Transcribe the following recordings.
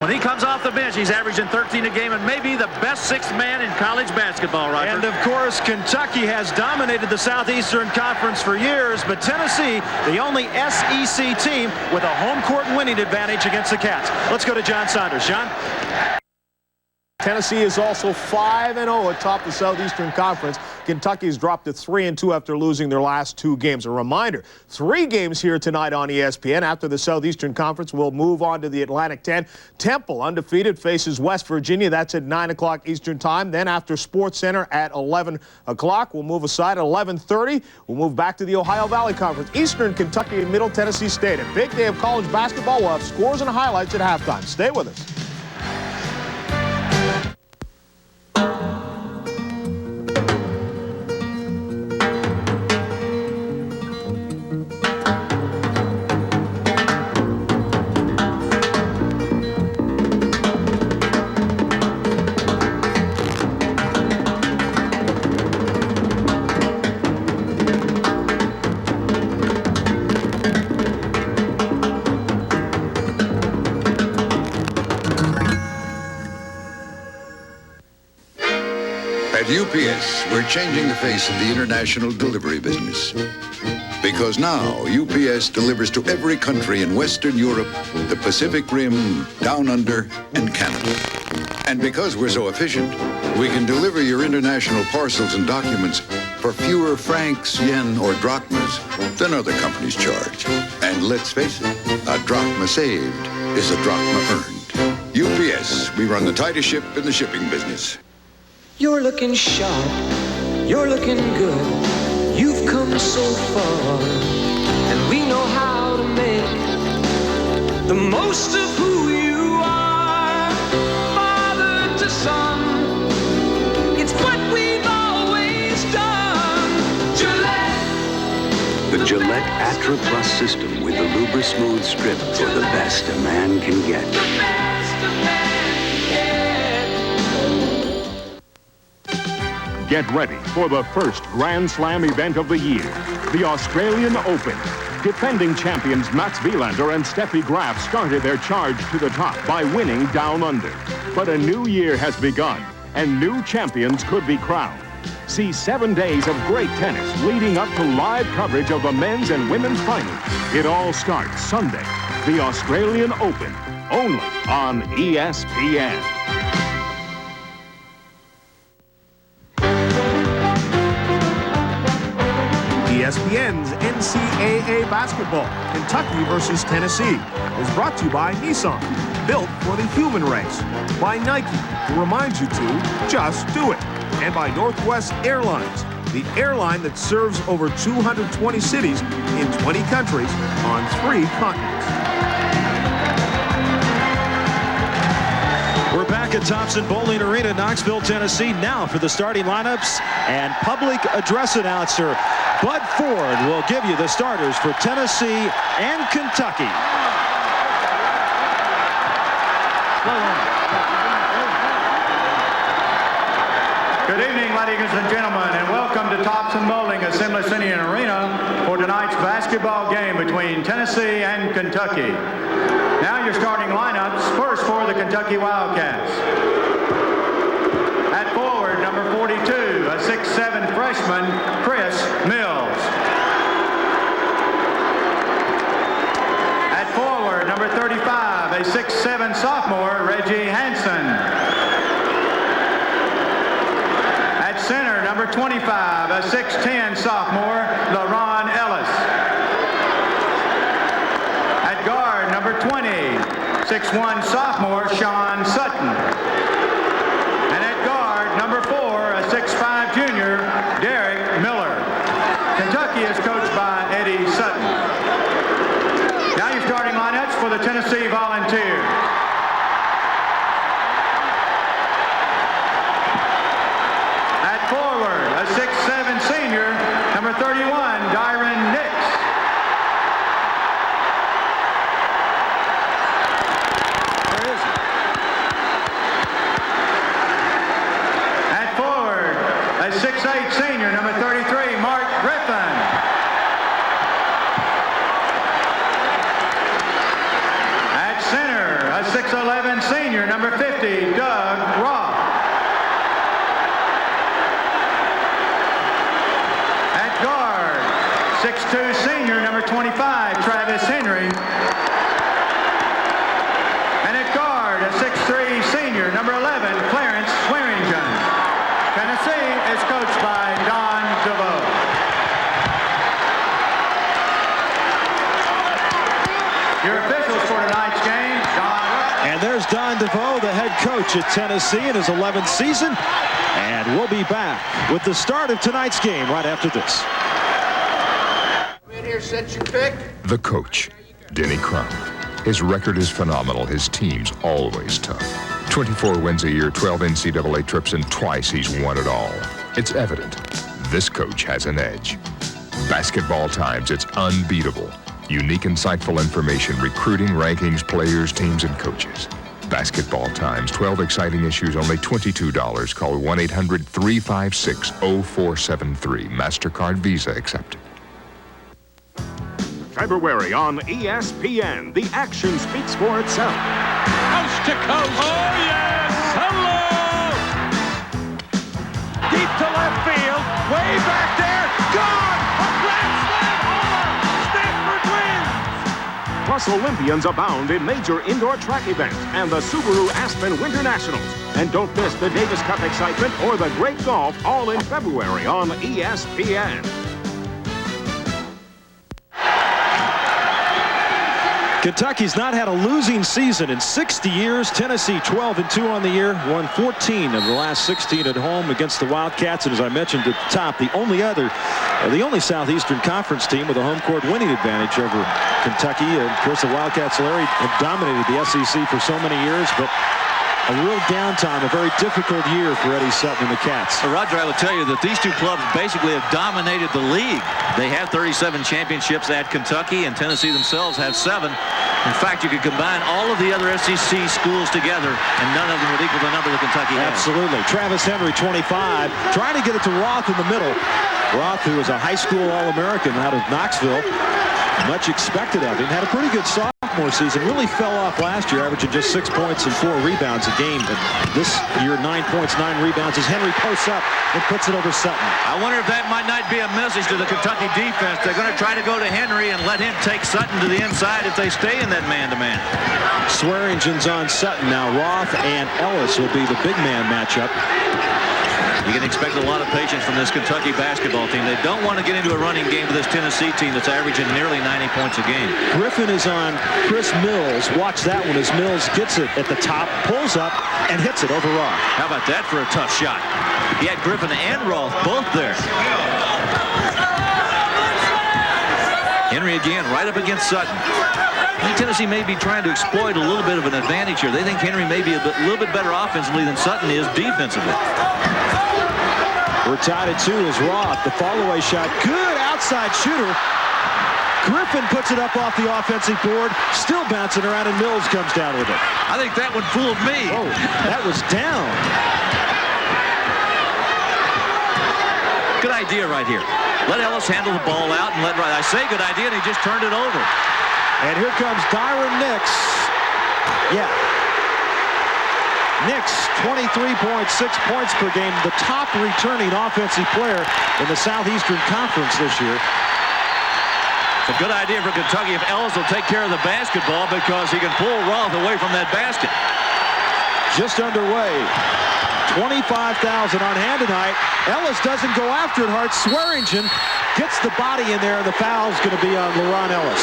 When he comes off the bench, he's averaging 13 a game and maybe the best sixth man in college basketball, Roger. And, of course, Kentucky has dominated the Southeastern Conference for years, but Tennessee, the only SEC team with a home court winning advantage against the Cats. Let's go to John Saunders. John? Tennessee is also 5-0 atop the Southeastern Conference. Kentucky's dropped to 3-2 after losing their last 2 games. A reminder, 3 games here tonight on ESPN. After the Southeastern Conference, we'll move on to the Atlantic 10. Temple, undefeated, faces West Virginia. That's at 9 o'clock Eastern Time. Then after Sports Center at 11 o'clock, we'll move aside at 11:30. We'll move back to the Ohio Valley Conference. Eastern Kentucky and Middle Tennessee State. A big day of college basketball. We'll have scores and highlights at halftime. Stay with us. At UPS, we're changing the face of the international delivery business. Because now, UPS delivers to every country in Western Europe, the Pacific Rim, Down Under, and Canada. And because we're so efficient, we can deliver your international parcels and documents for fewer francs, yen, or drachmas than other companies charge. And let's face it, a drachma saved is a drachma earned. UPS, we run the tightest ship in the shipping business. You're looking sharp, you're looking good, you've come so far, and we know how to make the most of who you are. Father to son, it's what we've always done. Gillette. The Gillette Atra Plus system with the Lubra Smooth Strip for the best a man can get. The best a man can get. Get ready for the first Grand Slam event of the year, the Australian Open. Defending champions Max Wielander and Steffi Graf started their charge to the top by winning Down Under. But a new year has begun, and new champions could be crowned. See 7 days of great tennis leading up to live coverage of the men's and women's finals. It all starts Sunday, the Australian Open, only on ESPN. ESPN's NCAA basketball, Kentucky versus Tennessee, is brought to you by Nissan, built for the human race, by Nike, who reminds you to just do it, and by Northwest Airlines, the airline that serves over 220 cities in 20 countries on 3 continents. We're back at Thompson-Bowling Arena, Knoxville, Tennessee, now for the starting lineups and public address announcer Bud Ford will give you the starters for Tennessee and Kentucky. Good evening, ladies and gentlemen, and welcome to Thompson-Bowling Assembly Center Arena for tonight's basketball game between Tennessee and Kentucky. Now your starting lineups. First for the Kentucky Wildcats. At forward, number 42, a 6'7" freshman, Chris Mills. At forward, number 35, a 6'7" sophomore, Reggie Hansen. At center, number 25, a 6'10" sophomore, LaRon Ellis. At guard, number 20, 6'1" sophomore, Sean Sutton. And at guard, number 4, a 6'5" junior, Derek Miller. Kentucky is coached by Eddie Sutton. Now your starting lineups for the Tennessee Volunteers. At forward, a 6'7" senior, number 31, Dyron Nix. senior, number 50, Doug Roth. At guard, 6'2", senior, number 25, Travis Henry. And at guard, a 6'3", senior, number 11, Clarence Swearingen. Tennessee is coached by Don DeVoe. Your officials for tonight's game, And there's Don DeVoe, the head coach at Tennessee in his 11th season. And we'll be back with the start of tonight's game right after this. In here, set your pick. The coach, Denny Crum. His record is phenomenal. His team's always tough. 24 wins a year, 12 NCAA trips, and twice he's won it all. It's evident. This coach has an edge. Basketball Times, it's unbeatable. Unique, insightful information, recruiting, rankings, players, teams, and coaches. Basketball Times, 12 exciting issues, only $22. Call 1-800-356-0473. MasterCard, Visa accepted. February on ESPN. The action speaks for itself. Coast to coast. Oh, yes. Hello. Deep to left field. Way back there. Gone. A grand slam homer. Stanford wins. Plus, Olympians abound in major indoor track events and the Subaru Aspen Winter Nationals. And don't miss the Davis Cup excitement or the great golf, all in February on ESPN. Kentucky's not had a losing season in 60 years. Tennessee 12-2 on the year, won 14 of the last 16 at home against the Wildcats. And as I mentioned at the top, the only Southeastern Conference team with a home court winning advantage over Kentucky. And of course, the Wildcats, Larry, have dominated the SEC for so many years, but a real downtime, a very difficult year for Eddie Sutton and the Cats. So Roger, I would tell you that these two clubs basically have dominated the league. They have 37 championships at Kentucky, and Tennessee themselves have 7. In fact, you could combine all of the other SEC schools together, and none of them would equal the number that Kentucky has. Absolutely. Travis Henry, 25, trying to get it to Roth in the middle. Roth, who was a high school All-American out of Knoxville, much expected of him, had a pretty good sophomore season, really fell off last year, averaging just 6 points and 4 rebounds a game. But this year, 9 points, 9 rebounds as Henry posts up and puts it over Sutton. I wonder if that might not be a message to the Kentucky defense. They're going to try to go to Henry and let him take Sutton to the inside if they stay in that man-to-man. Swearingen's on Sutton now. Roth and Ellis will be the big man matchup. You can expect a lot of patience from this Kentucky basketball team. They don't want to get into a running game with this Tennessee team that's averaging nearly 90 points a game. Griffin is on Chris Mills. Watch that one as Mills gets it at the top, pulls up, and hits it over Roth. How about that for a tough shot? He had Griffin and Roth both there. Henry again, right up against Sutton. I think Tennessee may be trying to exploit a little bit of an advantage here. They think Henry may be a little bit better offensively than Sutton is defensively. We're tied at 2 as Roth. The follow-away shot. Good outside shooter. Griffin puts it up off the offensive board. Still bouncing around, and Mills comes down with it. I think that one fooled me. Oh, that was down. Good idea right here. Let Ellis handle the ball out and let Wright. I say good idea, and he just turned it over. And here comes Dyron Nix. Yeah. Nix, 23.6 points per game, the top returning offensive player in the Southeastern Conference this year. It's a good idea for Kentucky if Ellis will take care of the basketball because he can pull Roth away from that basket. Just underway. 25,000 on hand tonight. Ellis doesn't go after it hard. Swearingen gets the body in there, and the foul's going to be on LeRon Ellis.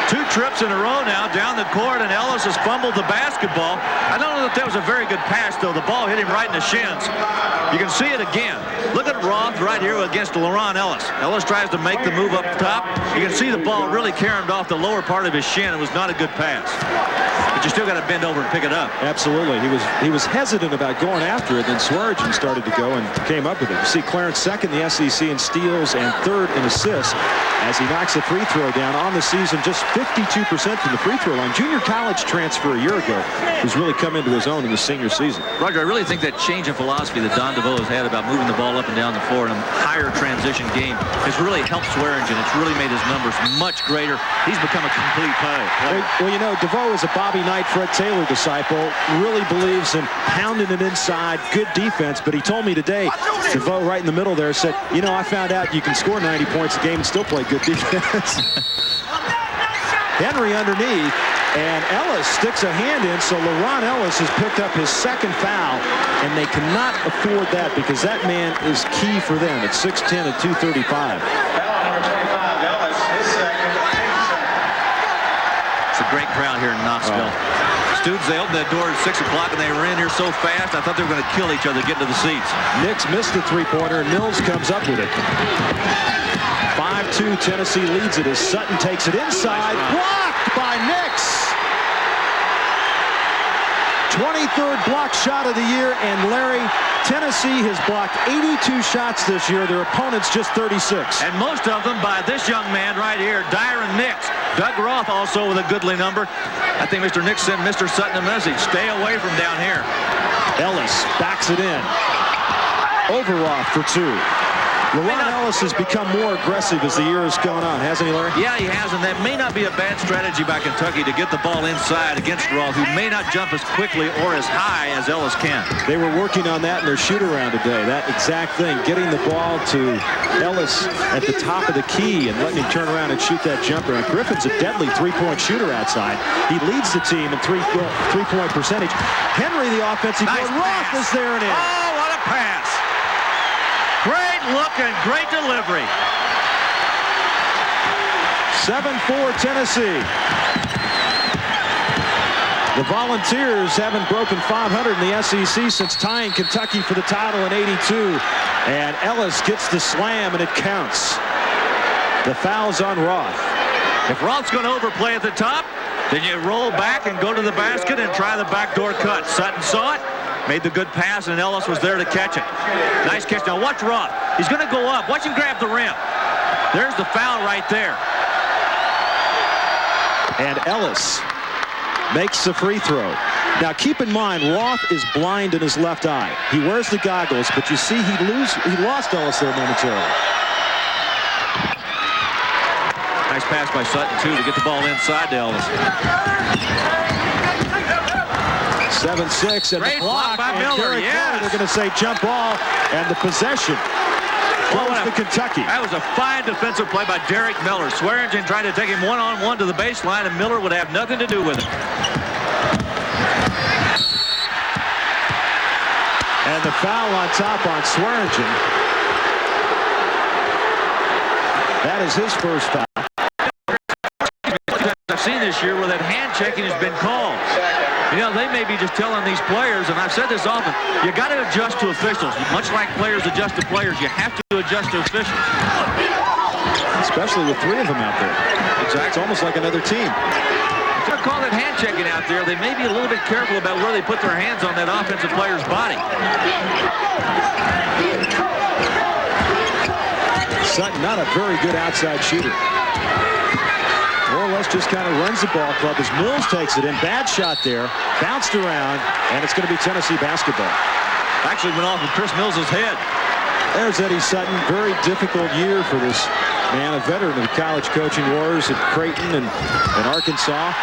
2 trips in a row now down the court, and Ellis has fumbled the basketball. I don't know that that was a very good pass, though. The ball hit him right in the shins. You can see it again. Look at Roth right here against LeRon Ellis. Ellis tries to make the move up top. You can see the ball really caromed off the lower part of his shin. It was not a good pass. but you still got to bend over and pick it up. Absolutely. He was hesitant about going after it, then Swearingen started to go and came up with it. You see Clarence second in the SEC in steals and third in assists as he knocks the free throw down on the season, just 52% from the free throw line. Junior college transfer a year ago who's really come into his own in the senior season. Roger, I really think that change in philosophy that Don DeVoe has had about moving the ball up and down the floor in a higher transition game has really helped Swearingen. It's really made his numbers much greater. He's become a complete player. Well, you know, DeVoe is a Bobby Knight, Fred Taylor disciple, really believes in pounding it inside, good defense, but he told me today, DeVoe right in the middle there said, you know, I found out you can score 90 points a game and still play good defense. Henry underneath, and Ellis sticks a hand in, so LeRon Ellis has picked up his second foul, and they cannot afford that because that man is key for them at 6'10" and 235. Foul number 25, Ellis, his second. It's a great crowd here in Knoxville. Students, they opened that door at 6 o'clock and they ran here so fast, I thought they were going to kill each other getting to the seats. Nix missed the three-pointer, and Mills comes up with it. 5-2, Tennessee leads it as Sutton takes it inside. Blocked by Nix. 23rd block shot of the year, and Larry, Tennessee has blocked 82 shots this year. Their opponents just 36. And most of them by this young man right here, Dyron Nix. Doug Roth also with a goodly number. I think Mr. Nix sent Mr. Sutton a message. Stay away from down here. Ellis backs it in. Over Roth for two. LeRon Ellis has become more aggressive as the year has gone on, hasn't he, Larry? Yeah, he has, and that may not be a bad strategy by Kentucky to get the ball inside against Roth, who may not jump as quickly or as high as Ellis can. They were working on that in their shoot-around today, that exact thing, getting the ball to Ellis at the top of the key and letting him turn around and shoot that jumper. And Griffin's a deadly three-point shooter outside. He leads the team in three-point percentage. Henry, the offensive board. Roth is there and in. Oh, what a pass. Great look and great delivery. 7-4 Tennessee. The Volunteers haven't broken 500 in the SEC since tying Kentucky for the title in '82. And Ellis gets the slam, and it counts. The foul's on Roth. If Roth's going to overplay at the top, then you roll back and go to the basket and try the backdoor cut. Sutton saw it, made the good pass, and Ellis was there to catch it. Nice catch. Now watch Roth. He's going to go up. Watch him grab the rim. There's the foul right there. And Ellis makes the free throw. Now keep in mind, Roth is blind in his left eye. He wears the goggles, but you see he lost Ellis there momentarily. Nice pass by Sutton, too, to get the ball inside to Ellis. 7-6 and great the block by Miller. Yes. They're going to say jump ball, and the possession goes to Kentucky. That was a fine defensive play by Derek Miller. Swearingen trying to take him one-on-one to the baseline, and Miller would have nothing to do with it. And the foul on top on Swearingen. That is his first foul. I've seen this year where that hand checking has been called. You know, they may be just telling these players, and I've said this often, you got to adjust to officials. Much like players adjust to players, you have to adjust to officials. Especially with three of them out there. Exactly. It's almost like another team. If they're calling that hand checking out there, they may be a little bit careful about where they put their hands on that offensive player's body. Sutton, not a very good outside shooter. More or less just kind of runs the ball club as Mills takes it in. Bad shot there. Bounced around, and it's going to be Tennessee basketball. Actually went off of Chris Mills' head. There's Eddie Sutton. Very difficult year for this man, a veteran of the college coaching wars at Creighton and Arkansas.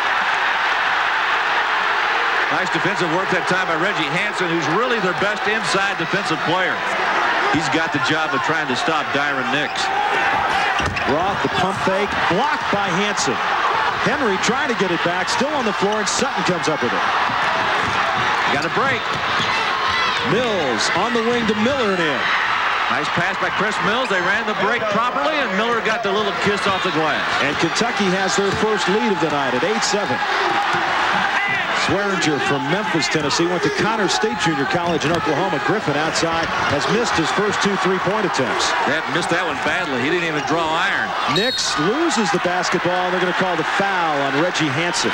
Nice defensive work that time by Reggie Hansen, who's really their best inside defensive player. He's got the job of trying to stop Dyron Nix. Roth, the pump fake, blocked by Hansen. Henry trying to get it back, still on the floor, and Sutton comes up with it. Got a break. Mills on the wing to Miller and in. Nice pass by Chris Mills. They ran the break properly, and Miller got the little kiss off the glass. And Kentucky has their first lead of the night at 8-7. Swearingen from Memphis, Tennessee, went to Connor State Junior College in Oklahoma. Griffin outside has missed his first two three-point attempts. That missed that one badly. He didn't even draw iron. Nix loses the basketball, and they're going to call the foul on Reggie Hansen.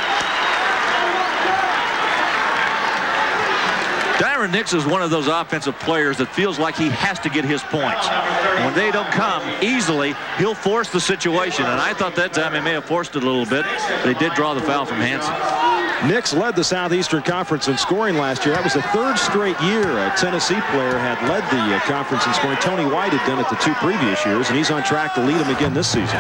Dyron Nix is one of those offensive players that feels like he has to get his points. And when they don't come easily, he'll force the situation. And I thought that time he may have forced it a little bit, but he did draw the foul from Hansen. Nix led the Southeastern Conference in scoring last year. That was the third straight year a Tennessee player had led the conference in scoring. Tony White had done it the 2 previous years, and he's on track to lead him again this season.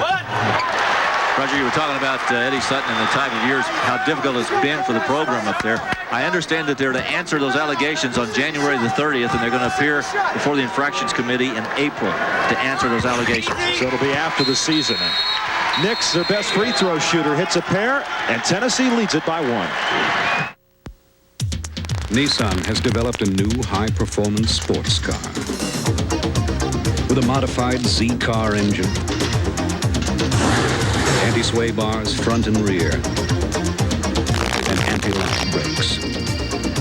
Roger, you were talking about Eddie Sutton and the type of years, how difficult it's been for the program up there. I understand that they're to answer those allegations on January the 30th, and they're going to appear before the Infractions Committee in April to answer those allegations. So it'll be after the season. Nix, their best free throw shooter, hits a pair, and Tennessee leads it by 1. Nissan has developed a new high-performance sports car with a modified Z-Car engine, anti-sway bars front and rear, and anti-lock brakes.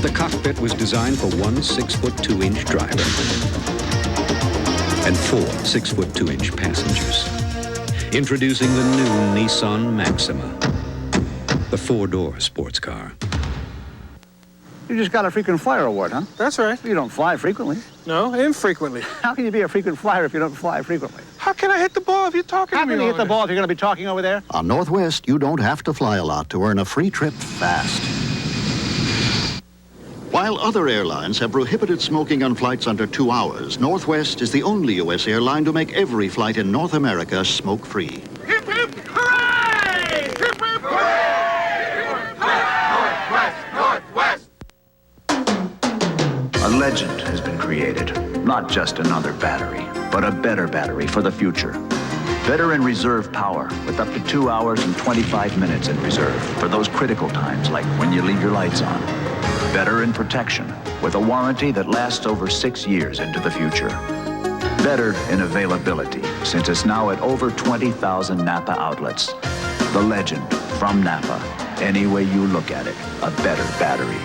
The cockpit was designed for one 6'2" driver and 4 6'2" passengers. Introducing the new Nissan Maxima, the 4-door sports car. You just got a frequent flyer award, huh? That's right. You don't fly frequently. No, infrequently. How can you be a frequent flyer if you don't fly frequently? How can I hit the ball if you're talking How to me? can you hit the ball if you're going to be talking over there? On Northwest, you don't have to fly a lot to earn a free trip fast. While other airlines have prohibited smoking on flights under 2 hours, Northwest is the only U.S. airline to make every flight in North America smoke-free. Hip, hip, hooray! Hip, hip, hooray! Northwest, Northwest! A legend has been created. Not just another battery, but a better battery for the future. Better in reserve power, with up to 2 hours and 25 minutes in reserve for those critical times, like when you leave your lights on. Better in protection, with a warranty that lasts over 6 years into the future. Better in availability, since it's now at over 20,000 Napa outlets. The legend from Napa. Any way you look at it, a better battery.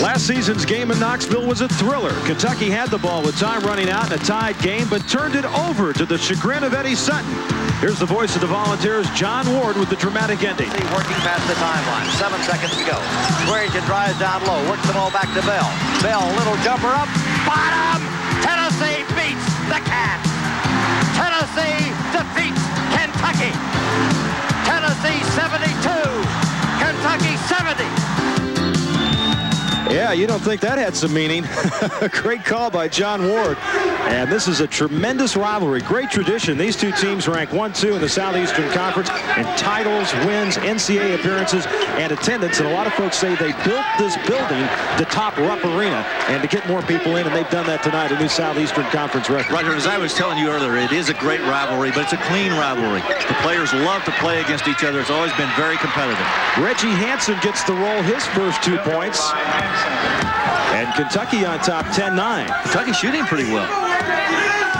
Last season's game in Knoxville was a thriller. Kentucky had the ball with time running out in a tied game, but turned it over to the chagrin of Eddie Sutton. Here's the voice of the Volunteers, John Ward, with the dramatic ending. Working past the timeline. 7 seconds to go. Swearingen drives down low. Works the ball back to Bell. Bell, little jumper up. Bottom! Tennessee beats the Cats. Tennessee defeats Kentucky. Tennessee 72. Kentucky 70. Yeah, you don't think that had some meaning. Great call by John Ward. And this is a tremendous rivalry. Great tradition. These two teams rank 1-2 in the Southeastern Conference in titles, wins, NCAA appearances, and attendance. And a lot of folks say they built this building to top Rupp Arena and to get more people in, and they've done that tonight, a new Southeastern Conference record. Roger, as I was telling you earlier, it is a great rivalry, but it's a clean rivalry. The players love to play against each other. It's always been very competitive. Reggie Hansen gets to roll his first 2 points. And Kentucky on top 10-9. Kentucky shooting pretty well.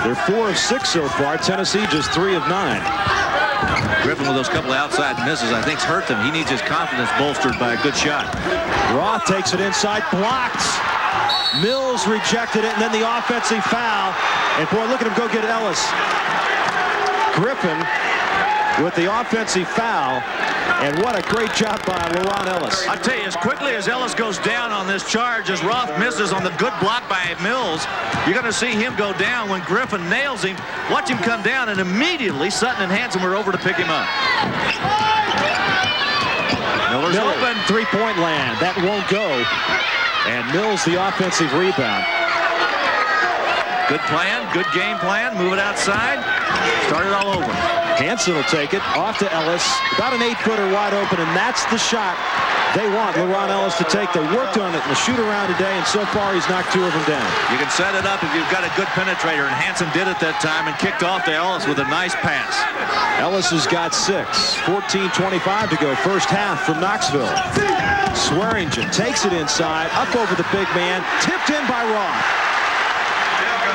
They're 4 of 6 so far. Tennessee just 3 of 9. Griffin with those couple of outside misses, I think, hurt them. He needs his confidence bolstered by a good shot. Roth takes it inside, blocked. Mills rejected it, and then the offensive foul. And boy, look at him go get Ellis. Griffin with the offensive foul. And what a great job by LaRon Ellis. I tell you, as quickly as Ellis goes down on this charge, as Roth misses on the good block by Mills, you're going to see him go down when Griffin nails him. Watch him come down, and immediately Sutton and Hansen were over to pick him up. Miller's open. Three-point land. That won't go. And Mills the offensive rebound. Good plan, good game plan. Move it outside. Start it all over. Hansen will take it off to Ellis. About an 8-footer wide open, and that's the shot they want LaRon Ellis to take. They worked on it in the shoot-around today, and so far he's knocked 2 of them down. You can set it up if you've got a good penetrator, and Hansen did it that time and kicked off to Ellis with a nice pass. Ellis has got 6. 14:25 to go, first half from Knoxville. Swearingen takes it inside, up over the big man, tipped in by Roth.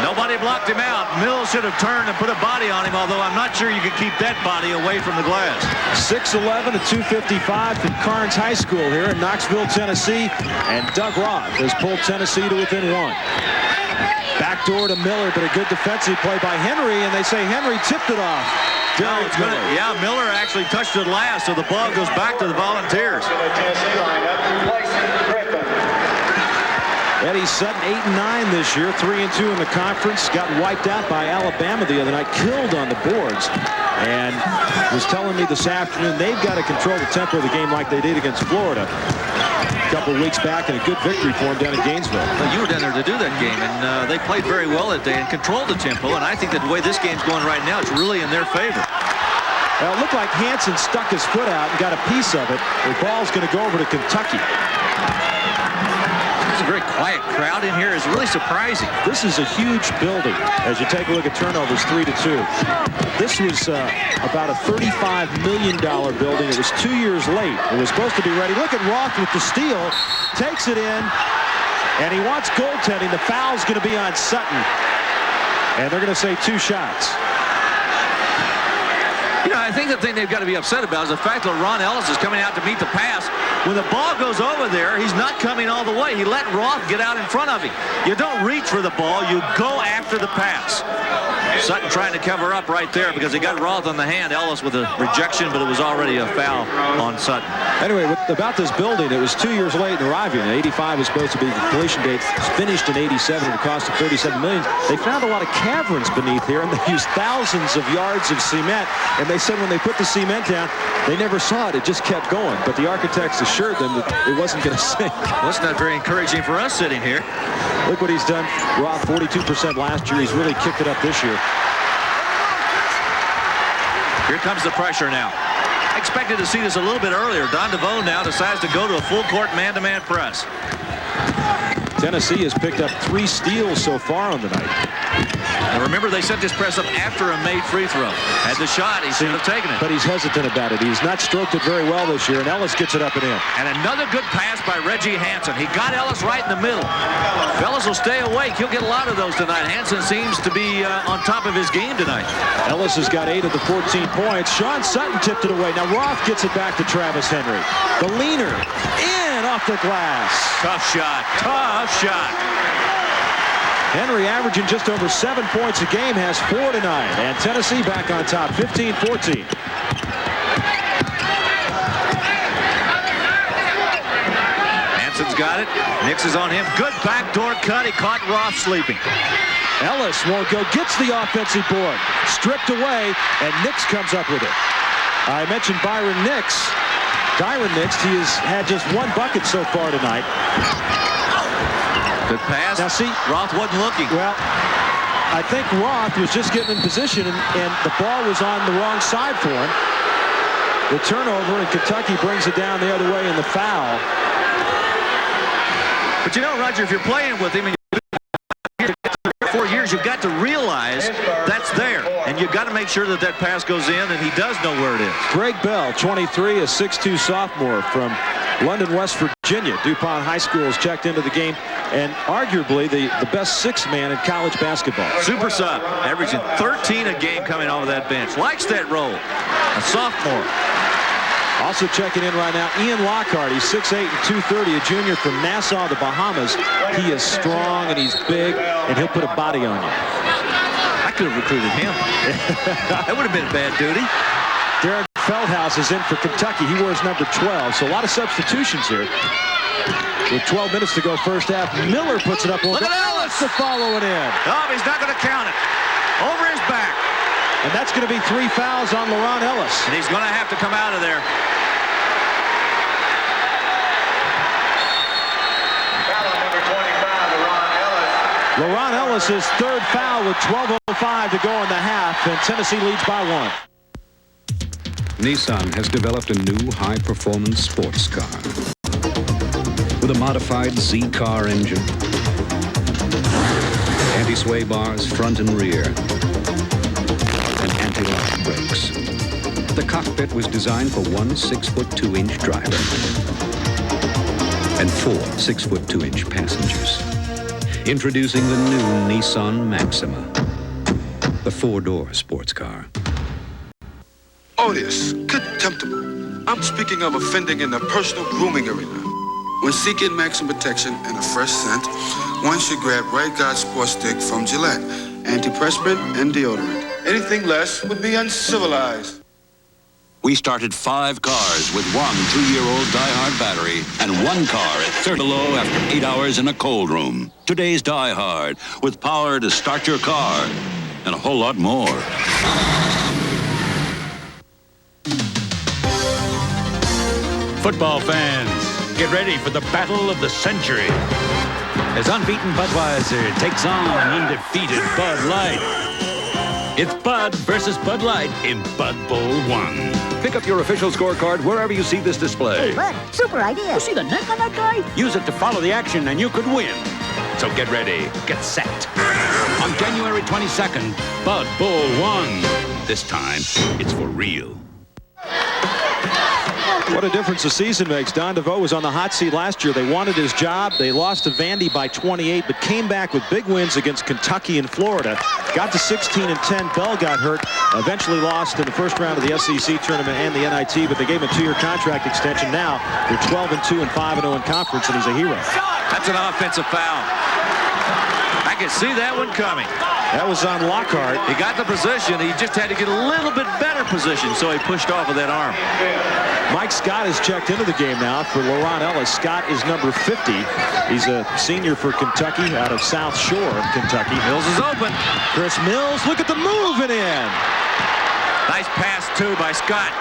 Nobody blocked him out. Mills should have turned and put a body on him, although I'm not sure you could keep that body away from the glass. 6:11 at 2:55 from Carnes High School here in Knoxville, Tennessee. And Doug Roth has pulled Tennessee to within 1. Backdoor to Miller, but a good defensive play by Henry, and they say Henry tipped it off. Derek Miller. Yeah, Miller actually touched it last, so the ball goes back to the Volunteers. Eddie Sutton 8-9 this year, 3-2 in the conference. Got wiped out by Alabama the other night, killed on the boards, and was telling me this afternoon they've got to control the tempo of the game like they did against Florida a couple weeks back, and a good victory for them down in Gainesville. Well, you were down there to do that game, and they played very well that day and controlled the tempo, and I think that the way this game's going right now, it's really in their favor. Well, it looked like Hansen stuck his foot out and got a piece of it. The ball's going to go over to Kentucky. It's a very quiet crowd in here. It's really surprising. This is a huge building. As you take a look at turnovers, 3-2. This was about a $35 million building. It was 2 years late. It was supposed to be ready. Look at Roth with the steal. Takes it in, and he wants goaltending. The foul's going to be on Sutton, and they're going to say 2 shots. You know, I think the thing they've got to be upset about is the fact that Ron Ellis is coming out to meet the pass. When the ball goes over there, he's not coming all the way. He let Roth get out in front of him. You don't reach for the ball. You go after the pass. Sutton trying to cover up right there because he got Roth on the hand. Ellis with a rejection, but it was already a foul on Sutton. Anyway, about this building, it was 2 years late in arriving. 85 was supposed to be the completion date. It's finished in 87 at a cost of $37 million. They found a lot of caverns beneath here, and they used thousands of yards of cement. And they said when they put the cement down, they never saw it. It just kept going. But the architects assured them that it wasn't going to sink. Well, that's not very encouraging for us sitting here. Look what he's done. Roth 42% last year. He's really kicked it up this year. Here comes the pressure now. I expected to see this a little bit earlier. Don DeVoe now decides to go to a full court man-to-man press. Tennessee has picked up 3 steals so far on the night. And remember, they set this press up after a made free throw. Had the shot, he should have taken it. But he's hesitant about it. He's not stroked it very well this year, and Ellis gets it up and in. And another good pass by Reggie Hansen. He got Ellis right in the middle. Ellis will stay awake. He'll get a lot of those tonight. Hansen seems to be on top of his game tonight. Ellis has got 8 of the 14 points. Sean Sutton tipped it away. Now Roth gets it back to Travis Henry. The leaner in off the glass. Tough shot. Tough shot. Henry averaging just over 7 points a game, has 4 tonight. And Tennessee back on top, 15-14. Hansen's got it. Nix is on him. Good backdoor cut. He caught Roth sleeping. Ellis won't go. Gets the offensive board. Stripped away, and Nix comes up with it. I mentioned Byron Nix. Dyron Nix, he has had just 1 bucket so far tonight. Good pass. Now see, Roth wasn't looking. Well, I think Roth was just getting in position, and the ball was on the wrong side for him. The turnover, and Kentucky brings it down the other way in the foul. But you know, Roger, if you're playing with him and you're 4 years, you've got to realize that's there, and you've got to make sure that that pass goes in, and he does know where it is. Greg Bell, 23, a 6'2 sophomore from London, West Virginia. DuPont High School has checked into the game, and arguably the best 6th man in college basketball. Super sub, averaging 13 a game coming off of that bench. Likes that role. A sophomore. Also checking in right now, Ian Lockhart. He's 6'8 and 230, a junior from Nassau, the Bahamas. He is strong and he's big, and he'll put a body on you. I could have recruited him. That would have been a bad duty. Derek Feldhaus is in for Kentucky. He wears number 12, so a lot of substitutions here. With 12 minutes to go first half, Miller puts it up. Look at Ellis to follow it in. Oh, he's not going to count it. Over his back. And that's going to be 3 fouls on LaRon Ellis. And he's going to have to come out of there. LaRon Ellis' 3rd foul with 12:05 to go in the half, and Tennessee leads by 1. Nissan has developed a new high-performance sports car with a modified Z-Car engine, anti-sway bars front and rear, and anti-lock brakes. The cockpit was designed for 1 6'2" driver and 4 6'2" passengers. Introducing the new Nissan Maxima, the 4-door sports car. Odious, contemptible. I'm speaking of offending in the personal grooming arena. When seeking maximum protection and a fresh scent, one should grab Right Guard Sports Stick from Gillette, antiperspirant and deodorant. Anything less would be uncivilized. We started 5 cars with one 2-year-old Die-Hard battery and 1 car at 30 below after 8 hours in a cold room. Today's Die-Hard, with power to start your car and a whole lot more. Football fans, get ready for the battle of the century as unbeaten Budweiser takes on undefeated Bud Light. It's Bud versus Bud Light in Bud Bowl 1. Pick up your official scorecard wherever you see this display. Bud, super idea. You see the neck on that guy? Use it to follow the action and you could win. So get ready, get set. On January 22nd, Bud Bowl 1. This time, it's for real. What a difference a season makes. Don DeVoe was on the hot seat last year. They wanted his job. They lost to Vandy by 28, but came back with big wins against Kentucky and Florida. Got to 16-10. Bell got hurt. Eventually lost in the first round of the SEC tournament and the NIT, but they gave him a 2-year contract extension. Now they're 12-2 and 5-0 in conference, and he's a hero. That's an offensive foul. I can see that one coming. That was on Lockhart. He got the position. He just had to get a little bit better position, so he pushed off with that arm. Mike Scott has checked into the game now for LaRon Ellis. Scott is number 50. He's a senior for Kentucky out of South Shore of Kentucky. Mills is open. Chris Mills, look at the move and in. Nice pass, too, by Scott.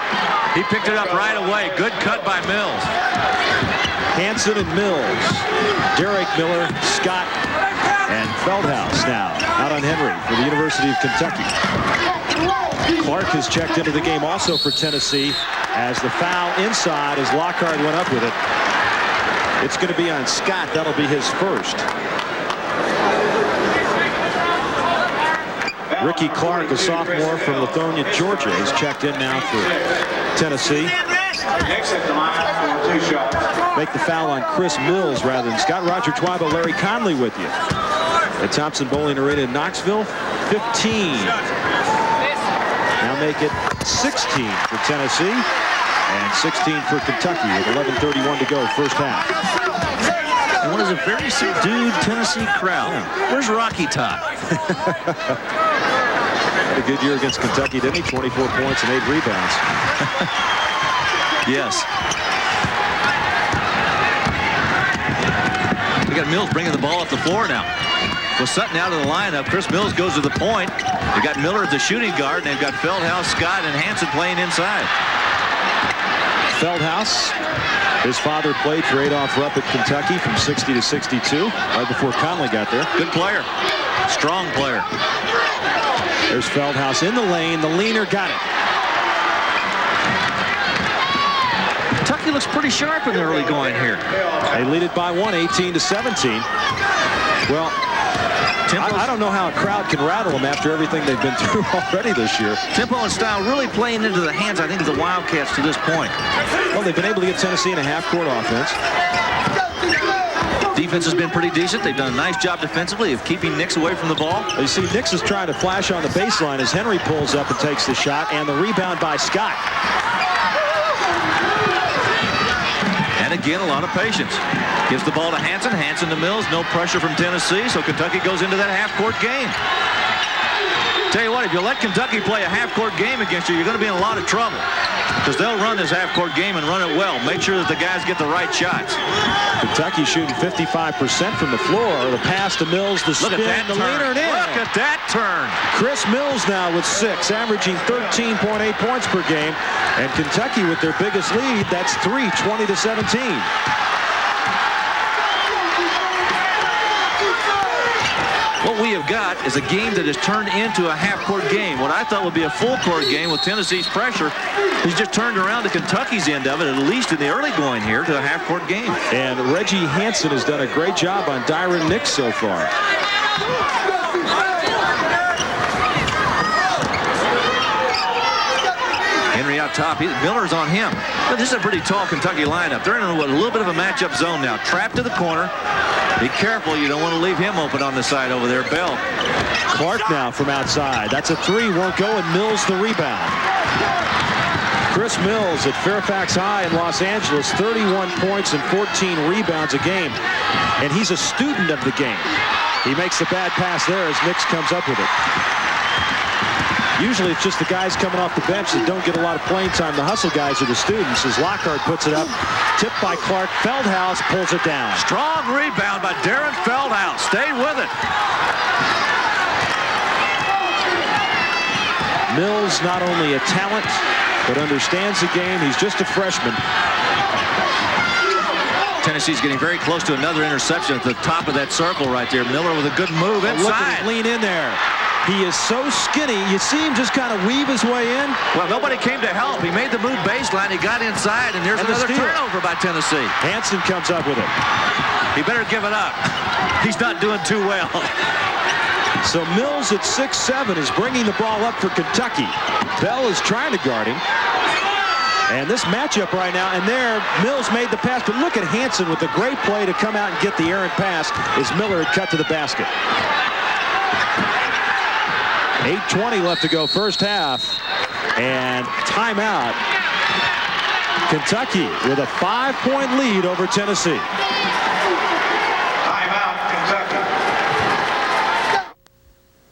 He picked it up right away. Good cut by Mills. Hansen and Mills. Derek Miller, Scott, and Feldhaus now out on Henry for the University of Kentucky. Clark has checked into the game also for Tennessee as the foul inside as Lockhart went up with it. It's going to be on Scott. That'll be his first. Ricky Clark, a sophomore from Lithonia, Georgia, is checked in now for Tennessee. Make the foul on Chris Mills rather than Scott. Roger Twyba, Larry Conley with you at Thompson-Bowling Arena in Knoxville. 15. Now make it 16 for Tennessee and 16 for Kentucky with 11:31 to go, first half. And what is a very subdued Tennessee crowd. Yeah. Where's Rocky Top? Had a good year against Kentucky, didn't he? 24 points and 8 rebounds. Yes. We got Mills bringing the ball up the floor now. With Sutton out of the lineup, Chris Mills goes to the point. They got Miller at the shooting guard, and they've got Feldhaus, Scott, and Hansen playing inside. Feldhaus, his father played for Adolph Rupp at Kentucky from 60 to 62, right before Conley got there. Good player. Strong player. There's Feldhaus in the lane. The leaner got it. Kentucky looks pretty sharp in the early going here. They lead it by 1, 18 to 17. Well, I don't know how a crowd can rattle them after everything they've been through already this year. Tempo and style really playing into the hands, I think, of the Wildcats to this point. Well, they've been able to get Tennessee in a half-court offense. Defense has been pretty decent. They've done a nice job defensively of keeping Nix away from the ball. You see, Nix is trying to flash on the baseline as Henry pulls up and takes the shot, and the rebound by Scott. And again, a lot of patience. Gives the ball to Hansen. Hansen to Mills. No pressure from Tennessee, so Kentucky goes into that half-court game. Tell you what, if you let Kentucky play a half-court game against you, you're going to be in a lot of trouble. Because they'll run this half-court game and run it well. Make sure that the guys get the right shots. Kentucky shooting 55% from the floor. The pass to Mills, the spin, the leaner, and in. Look at that turn. Chris Mills now with 6, averaging 13.8 points per game. And Kentucky with their biggest lead, that's 3, 20 to 17. What we have got is a game that has turned into a half-court game. What I thought would be a full-court game with Tennessee's pressure has just turned around to Kentucky's end of it, at least in the early going here, to a half-court game. And Reggie Hansen has done a great job on Dyron Nix so far. Henry out top. Miller's on him. But this is a pretty tall Kentucky lineup. They're in a little bit of a matchup zone now. Trapped to the corner. Be careful. You don't want to leave him open on the side over there. Bell. Clark now from outside. That's a 3. Won't go, and Mills the rebound. Chris Mills at Fairfax High in Los Angeles. 31 points and 14 rebounds a game. And he's a student of the game. He makes the bad pass there as Nix comes up with it. Usually it's just the guys coming off the bench that don't get a lot of playing time. The hustle guys are the students. As Lockhart puts it up, tipped by Clark. Feldhaus pulls it down. Strong rebound by Darren Feldhaus. Stay with it. Mills not only a talent, but understands the game. He's just a freshman. Tennessee's getting very close to another interception at the top of that circle right there. Miller with a good move inside. Look at him lean in there. He is so skinny. You see him just kind of weave his way in. Well, nobody came to help. He made the move baseline. He got inside, and there's another turnover by Tennessee. Hansen comes up with it. He better give it up. He's not doing too well. So Mills at 6'7" is bringing the ball up for Kentucky. Bell is trying to guard him. And this matchup right now, and there, Mills made the pass, but look at Hansen with a great play to come out and get the errant pass as Miller had cut to the basket. 8:20 left to go first half, and timeout. Kentucky with a 5-point lead over Tennessee. Timeout, Kentucky.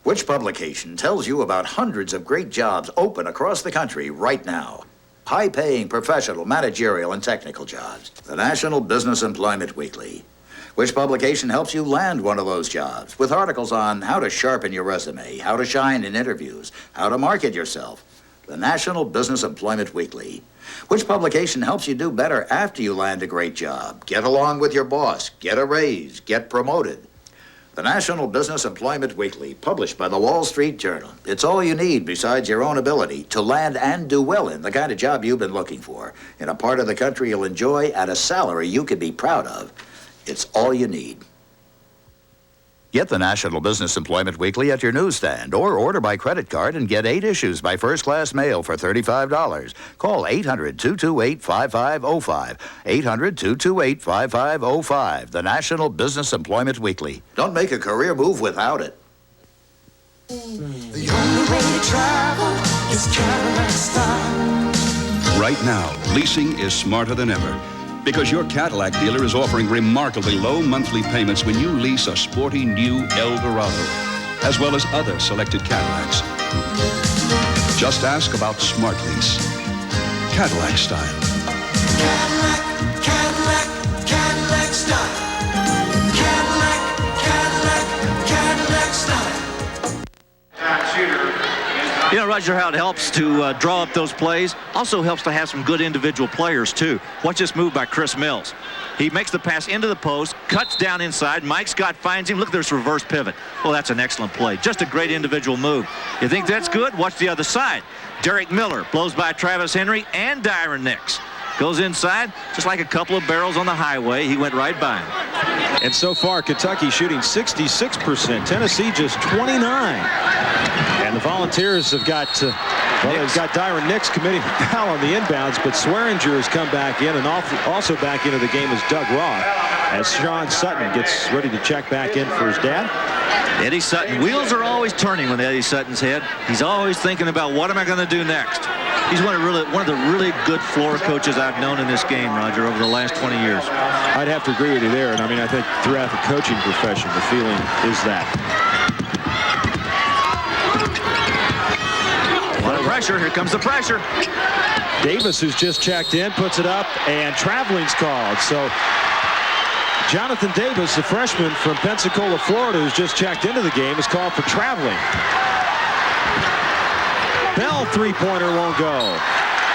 Which publication tells you about hundreds of great jobs open across the country right now? High-paying professional, managerial, and technical jobs. The National Business Employment Weekly. Which publication helps you land one of those jobs with articles on how to sharpen your resume, how to shine in interviews, how to market yourself. The National Business Employment Weekly. Which publication helps you do better after you land a great job, get along with your boss, get a raise, get promoted. The National Business Employment Weekly, published by the Wall Street Journal. It's all you need besides your own ability to land and do well in the kind of job you've been looking for, in a part of the country you'll enjoy at a salary you can be proud of. It's all you need. Get the National Business Employment Weekly at your newsstand or order by credit card and get 8 issues by first-class mail for $35. Call 800-228-5505. 800-228-5505. The National Business Employment Weekly. Don't make a career move without it. The only way to travel is Cadillac style. Right now, leasing is smarter than ever. Because your Cadillac dealer is offering remarkably low monthly payments when you lease a sporty new Eldorado, as well as other selected Cadillacs. Just ask about Smart Lease. Cadillac style. Cadillac, Cadillac, Cadillac style. Cadillac, Cadillac, Cadillac style. Time shooter. You know, Roger, how it helps to draw up those plays. Also helps to have some good individual players, too. Watch this move by Chris Mills. He makes the pass into the post, cuts down inside. Mike Scott finds him. Look at this reverse pivot. Well, that's an excellent play. Just a great individual move. You think that's good? Watch the other side. Derek Miller blows by Travis Henry and Dyron Nix. Goes inside, just like a couple of barrels on the highway. He went right by him. And so far, Kentucky shooting 66%. Tennessee just 29. And the Volunteers have got, they've got Dyron Nix committing foul on the inbounds, but Swearinger has come back in, and also back into the game is Doug Roth, as Sean Sutton gets ready to check back in for his dad. Eddie Sutton, wheels are always turning with Eddie Sutton's head. He's always thinking about what am I going to do next. He's one of the really good floor coaches I've known in this game, Roger, over the last 20 years. I'd have to agree with you there, and I mean, I think throughout the coaching profession, the feeling is that. A lot of pressure. Here comes the pressure. Davis, who's just checked in, puts it up, and traveling's called. So Jonathan Davis, a freshman from Pensacola, Florida, who's just checked into the game, is called for traveling. Bell three-pointer won't go.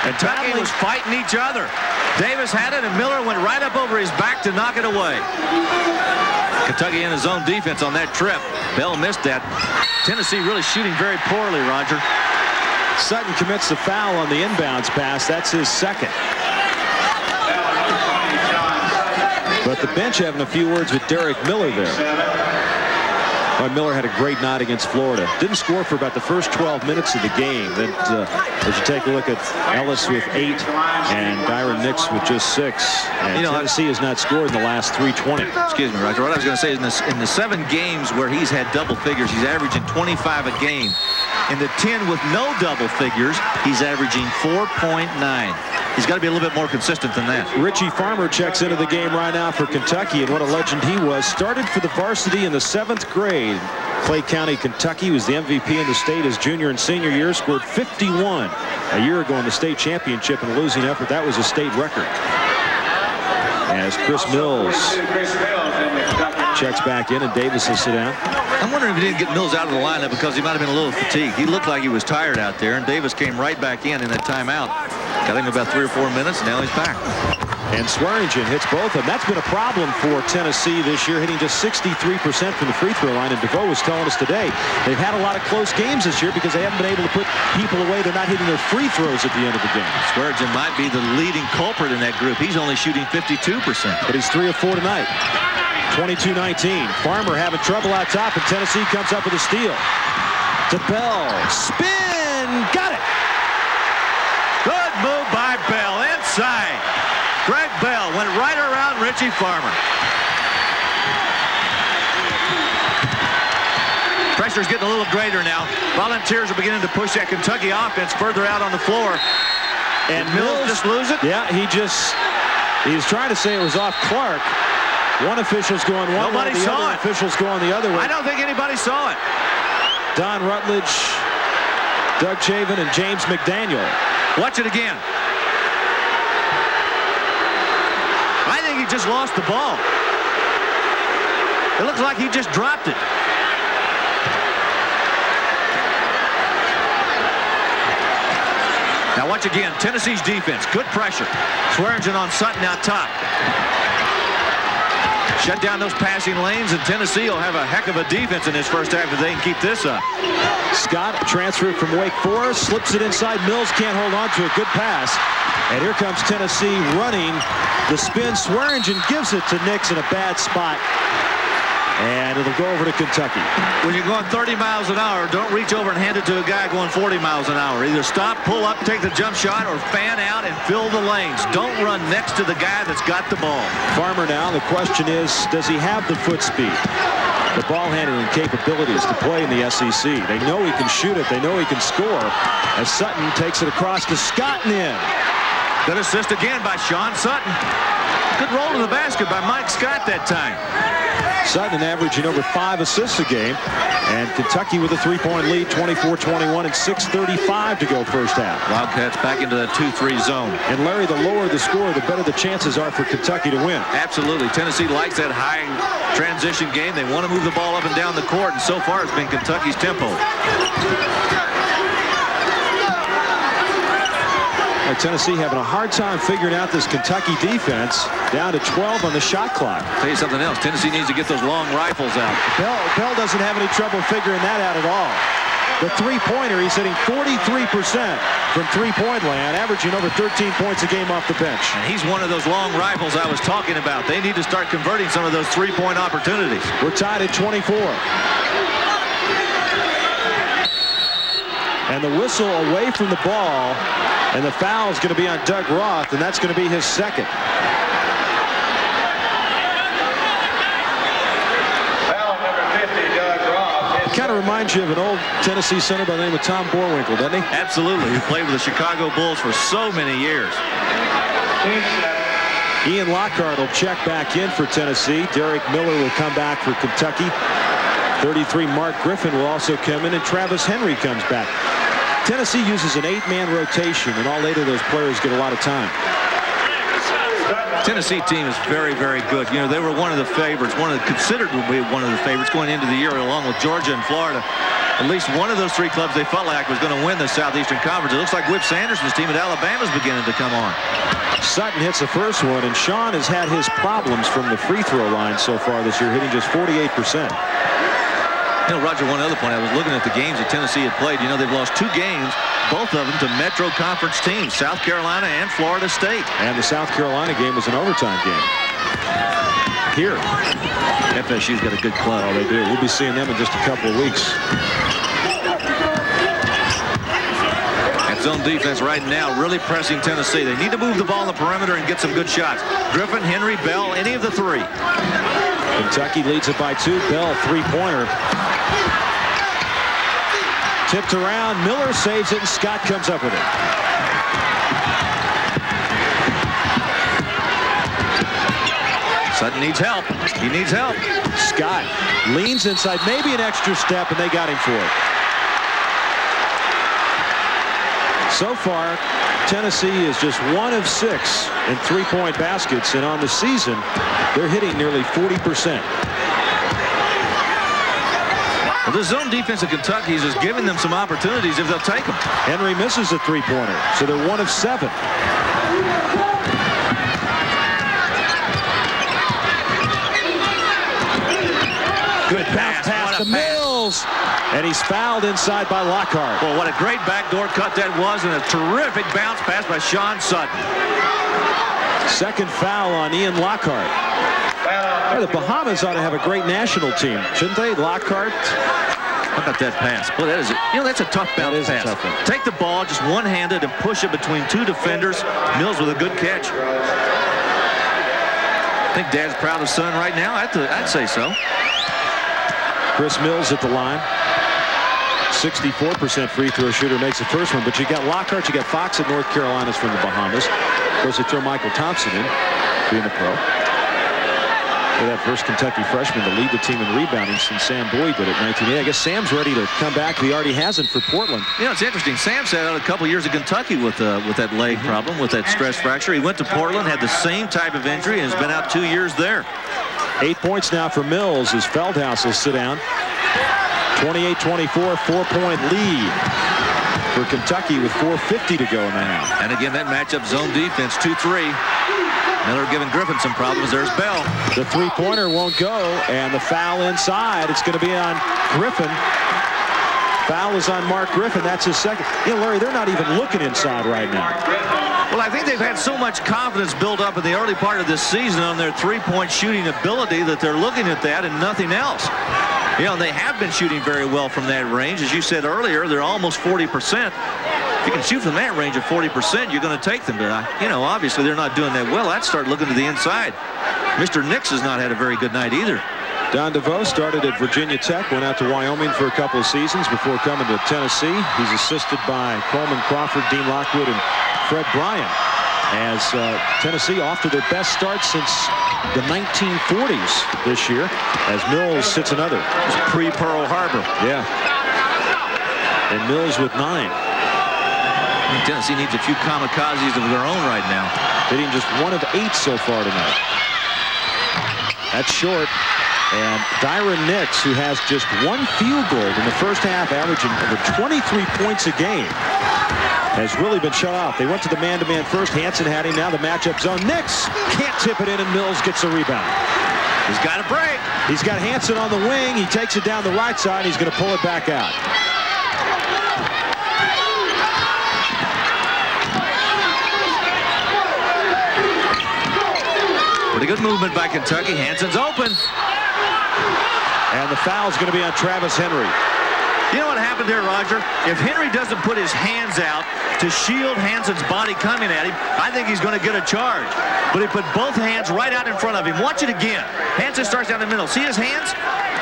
And Kentucky was fighting each other. Davis had it, and Miller went right up over his back to knock it away. Kentucky in his own defense on that trip. Bell missed that. Tennessee really shooting very poorly, Roger. Sutton commits the foul on the inbounds pass. That's his second. But the bench having a few words with Derek Miller there. Miller had a great night against Florida. Didn't score for about the first 12 minutes of the game. Then, as you take a look at Ellis with 8 and Dyron Nix with just 6. And Tennessee has not scored in the last 3:20. Excuse me, Roger. What I was going to say is in the 7 games where he's had double figures, he's averaging 25 a game. In the 10 with no double figures, he's averaging 4.9. He's got to be a little bit more consistent than that. Richie Farmer checks into the game right now for Kentucky, and what a legend he was. Started for the varsity in the 7th grade. Clay County, Kentucky, was the MVP in the state his junior and senior year. Scored 51 a year ago in the state championship in a losing effort. That was a state record. As Chris Mills checks back in and Davis will sit down. I'm wondering if he didn't get Mills out of the lineup because he might have been a little fatigued. He looked like he was tired out there, and Davis came right back in that timeout. Got him about 3 or 4 minutes, and now he's back. And Swearingen hits both of them. That's been a problem for Tennessee this year, hitting just 63% from the free throw line. And DeVoe was telling us today they've had a lot of close games this year because they haven't been able to put people away. They're not hitting their free throws at the end of the game. Swearingen might be the leading culprit in that group. He's only shooting 52%. But he's 3 of 4 tonight. 22-19. Farmer having trouble out top, and Tennessee comes up with a steal. To Bell. Spin! Got it! Good move by Bell inside. Greg Bell went right around Richie Farmer. Pressure's getting a little greater now. Volunteers are beginning to push that Kentucky offense further out on the floor. And Mills just lose it? Yeah, he's trying to say it was off Clark. One official's going one way, the other official's going the other way. I don't think anybody saw it. Don Rutledge, Doug Chavin, and James McDaniel. Watch it again. I think he just lost the ball. It looks like he just dropped it. Now watch again. Tennessee's defense. Good pressure. Swearingen on Sutton out top. Shut down those passing lanes, and Tennessee will have a heck of a defense in this first half if they can keep this up. Scott transferred from Wake Forest, slips it inside. Mills can't hold on to a good pass. And here comes Tennessee running the spin. Swearingen gives it to Nix in a bad spot. And it'll go over to Kentucky. When you're going 30 miles an hour, don't reach over and hand it to a guy going 40 miles an hour. Either stop, pull up, take the jump shot, or fan out and fill the lanes. Don't run next to the guy that's got the ball. Farmer now, the question is, does he have the foot speed? The ball handling capabilities to play in the SEC. They know he can shoot it. They know he can score. As Sutton takes it across to Scott and in. Good assist again by Sean Sutton. Good roll to the basket by Mike Scott that time. Sutton averaging over 5 assists a game. And Kentucky with a 3-point lead, 24-21, and 6:35 to go first half. Wildcats back into the 2-3 zone. And Larry, the lower the score, the better the chances are for Kentucky to win. Absolutely. Tennessee likes that high transition game. They want to move the ball up and down the court, and so far it's been Kentucky's tempo. Tennessee having a hard time figuring out this Kentucky defense. Down to 12 on the shot clock. Tell you something else. Tennessee needs to get those long rifles out. Bell doesn't have any trouble figuring that out at all. The three-pointer, he's hitting 43% from three-point land, averaging over 13 points a game off the bench. And he's one of those long rifles I was talking about. They need to start converting some of those three-point opportunities. We're tied at 24. And the whistle away from the ball. And the foul is going to be on Doug Roth, and that's going to be his second. Foul number 50, Doug Roth. Kind of reminds you of an old Tennessee center by the name of Tom Boerwinkle, doesn't he? Absolutely. He played with the Chicago Bulls for so many years. Ian Lockhart will check back in for Tennessee. Derek Miller will come back for Kentucky. 33, Mark Griffin will also come in, and Travis Henry comes back. Tennessee uses an 8-man rotation, and all 8 of those players get a lot of time. Tennessee team is very, very good. You know, they were one of the favorites, considered to be one of the favorites going into the year, along with Georgia and Florida. At least one of those 3 clubs they felt like was going to win the Southeastern Conference. It looks like Whip Sanderson's team at Alabama is beginning to come on. Sutton hits the first one, and Sean has had his problems from the free throw line so far this year, hitting just 48%. You know, Roger, one other point, I was looking at the games that Tennessee had played. You know, they've lost 2 games, both of them to Metro Conference teams, South Carolina and Florida State. And the South Carolina game was an overtime game. Here. FSU's got a good club. Oh, they do. We'll be seeing them in just a couple of weeks. That zone defense right now really pressing Tennessee. They need to move the ball on the perimeter and get some good shots. Griffin, Henry, Bell, any of the 3. Kentucky leads it by 2. Bell, 3-pointer. Tipped around. Miller saves it, and Scott comes up with it. Sutton needs help. He needs help. Scott leans inside, maybe an extra step, and they got him for it. So far, Tennessee is just 1 of 6 in three-point baskets, and on the season, they're hitting nearly 40%. Well, the zone defense of Kentucky is just giving them some opportunities if they'll take them. Henry misses a three-pointer, so they're 1 of 7. Good bounce pass to Mills, and he's fouled inside by Lockhart. Well, what a great backdoor cut that was, and a terrific bounce pass by Sean Sutton. Second foul on Ian Lockhart. Well, the Bahamas ought to have a great national team, shouldn't they? Lockhart. How about that pass? Well, that is, that's a tough bounce pass. Take the ball just one-handed and push it between 2 defenders. Mills with a good catch. I think Dad's proud of son right now. I'd say so. Chris Mills at the line. 64% free throw shooter, makes the first one. But you got Lockhart, you got Fox at North Carolina's from the Bahamas. Of course, they throw Michael Thompson in, being a pro. They're that first Kentucky freshman to lead the team in rebounding since Sam Boyd did it in 1980. I guess Sam's ready to come back. He already hasn't for Portland. It's interesting. Sam sat out a couple years at Kentucky with that leg problem, with that stress fracture. He went to Portland, had the same type of injury, and has been out 2 years there. 8 points now for Mills as Feldhaus will sit down. 28-24, 4-point lead for Kentucky with 4:50 to go in the half. And again, that matchup zone defense, 2-3. Miller giving Griffin some problems. There's Bell. The three-pointer won't go, and the foul inside. It's going to be on Griffin. Foul is on Mark Griffin. That's his second. Larry, they're not even looking inside right now. Well, I think they've had so much confidence built up in the early part of this season on their three-point shooting ability that they're looking at that and nothing else. They have been shooting very well from that range. As you said earlier, they're almost 40%. If you can shoot from that range of 40%, you're going to take them. But, obviously they're not doing that well. I'd start looking to the inside. Mr. Nix has not had a very good night either. Don DeVoe started at Virginia Tech, went out to Wyoming for a couple of seasons before coming to Tennessee. He's assisted by Coleman Crawford, Dean Lockwood, and Fred Bryant. As Tennessee off to their best start since the 1940s this year, as Mills hits another. It's pre-Pearl Harbor. Yeah. And Mills with 9. Tennessee needs a few kamikazes of their own right now. Hitting just 1 of 8 so far tonight. That's short. And Dyron Nix, who has just 1 field goal in the first half, averaging over 23 points a game, has really been shut off. They went to the man-to-man first. Hansen had him. Now the matchup zone. Nix can't tip it in, and Mills gets a rebound. He's got a break. He's got Hansen on the wing. He takes it down the right side. He's going to pull it back out. Pretty good movement by Kentucky. Hansen's open. And the foul's going to be on Travis Henry. You know what happened there, Roger? If Henry doesn't put his hands out to shield Hansen's body coming at him, I think he's going to get a charge. But he put both hands right out in front of him. Watch it again. Hansen starts down the middle. See his hands?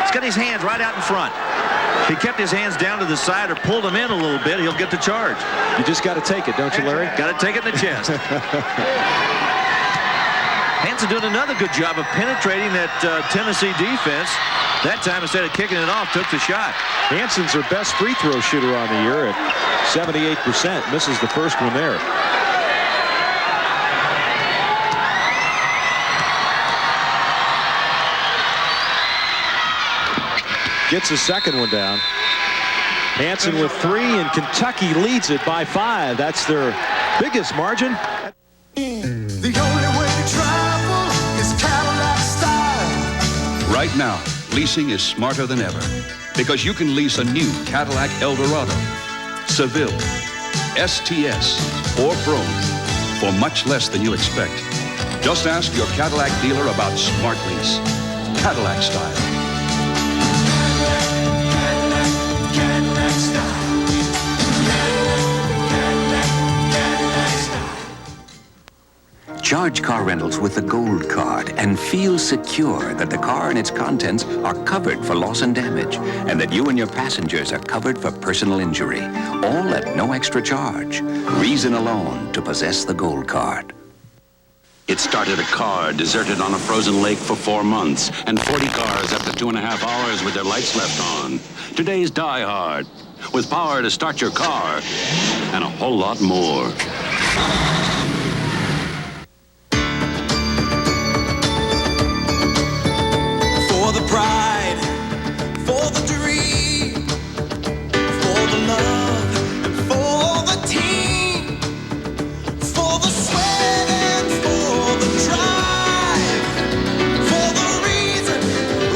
He's got his hands right out in front. If he kept his hands down to the side or pulled them in a little bit, he'll get the charge. You just got to take it, don't you, Larry? Got to take it in the chest. Hansen doing another good job of penetrating that Tennessee defense. That time, instead of kicking it off, took the shot. Hansen's their best free throw shooter on the year at 78%. Misses the first one there. Gets the second one down. Hansen with 3, and Kentucky leads it by 5. That's their biggest margin. The only way to travel is Cadillac style. Right now, leasing is smarter than ever because you can lease a new Cadillac Eldorado, Seville, STS, or Brougham for much less than you expect. Just ask your Cadillac dealer about Smart Lease, Cadillac style. Cadillac style. Charge car rentals with the Gold Card and feel secure that the car and its contents are covered for loss and damage, and that you and your passengers are covered for personal injury, all at no extra charge. Reason alone to possess the Gold Card. It started a car deserted on a frozen lake for 4 months, and 40 cars after 2.5 hours with their lights left on. Today's Die Hard, with power to start your car, and a whole lot more. For the pride, for the dream, for the love, and for the team, for the sweat and for the drive, for the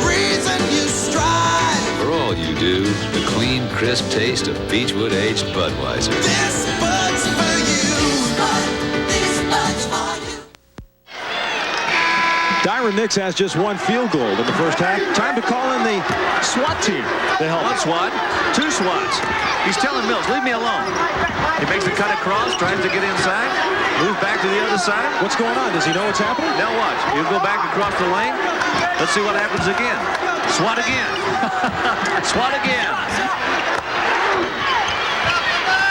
reason you strive. For all you do, the clean, crisp taste of Beechwood aged Budweiser. This Bud's for you. This Bud's for you. Dyron Nix has just one field goal in the first half. Time to call in the SWAT team. One SWAT, 2 SWATs. He's telling Mills, leave me alone. He makes the cut across, tries to get inside, move back to the other side. What's going on? Does he know what's happening? Now watch. He'll go back across the lane. Let's see what happens again. SWAT again. SWAT again.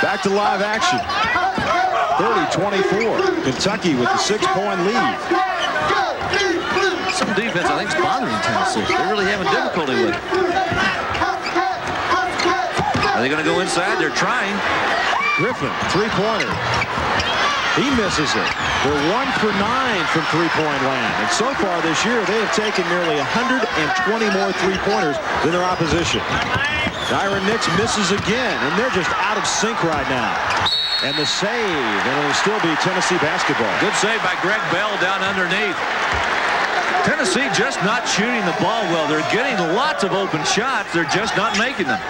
Back to live action. 30-24. Kentucky with the 6-point lead. Some defense, I think, is bothering Tennessee. They're really having difficulty with it. Are they going to go inside? They're trying. Griffin, 3-pointer. He misses it. They're 1 for 9 from three-point land. And so far this year, they have taken nearly 120 more three-pointers than their opposition. Dyron Nix misses again, and they're just out of sync right now. And the save, and it'll still be Tennessee basketball. Good save by Greg Bell down underneath. Tennessee just not shooting the ball well. They're getting lots of open shots. They're just not making them.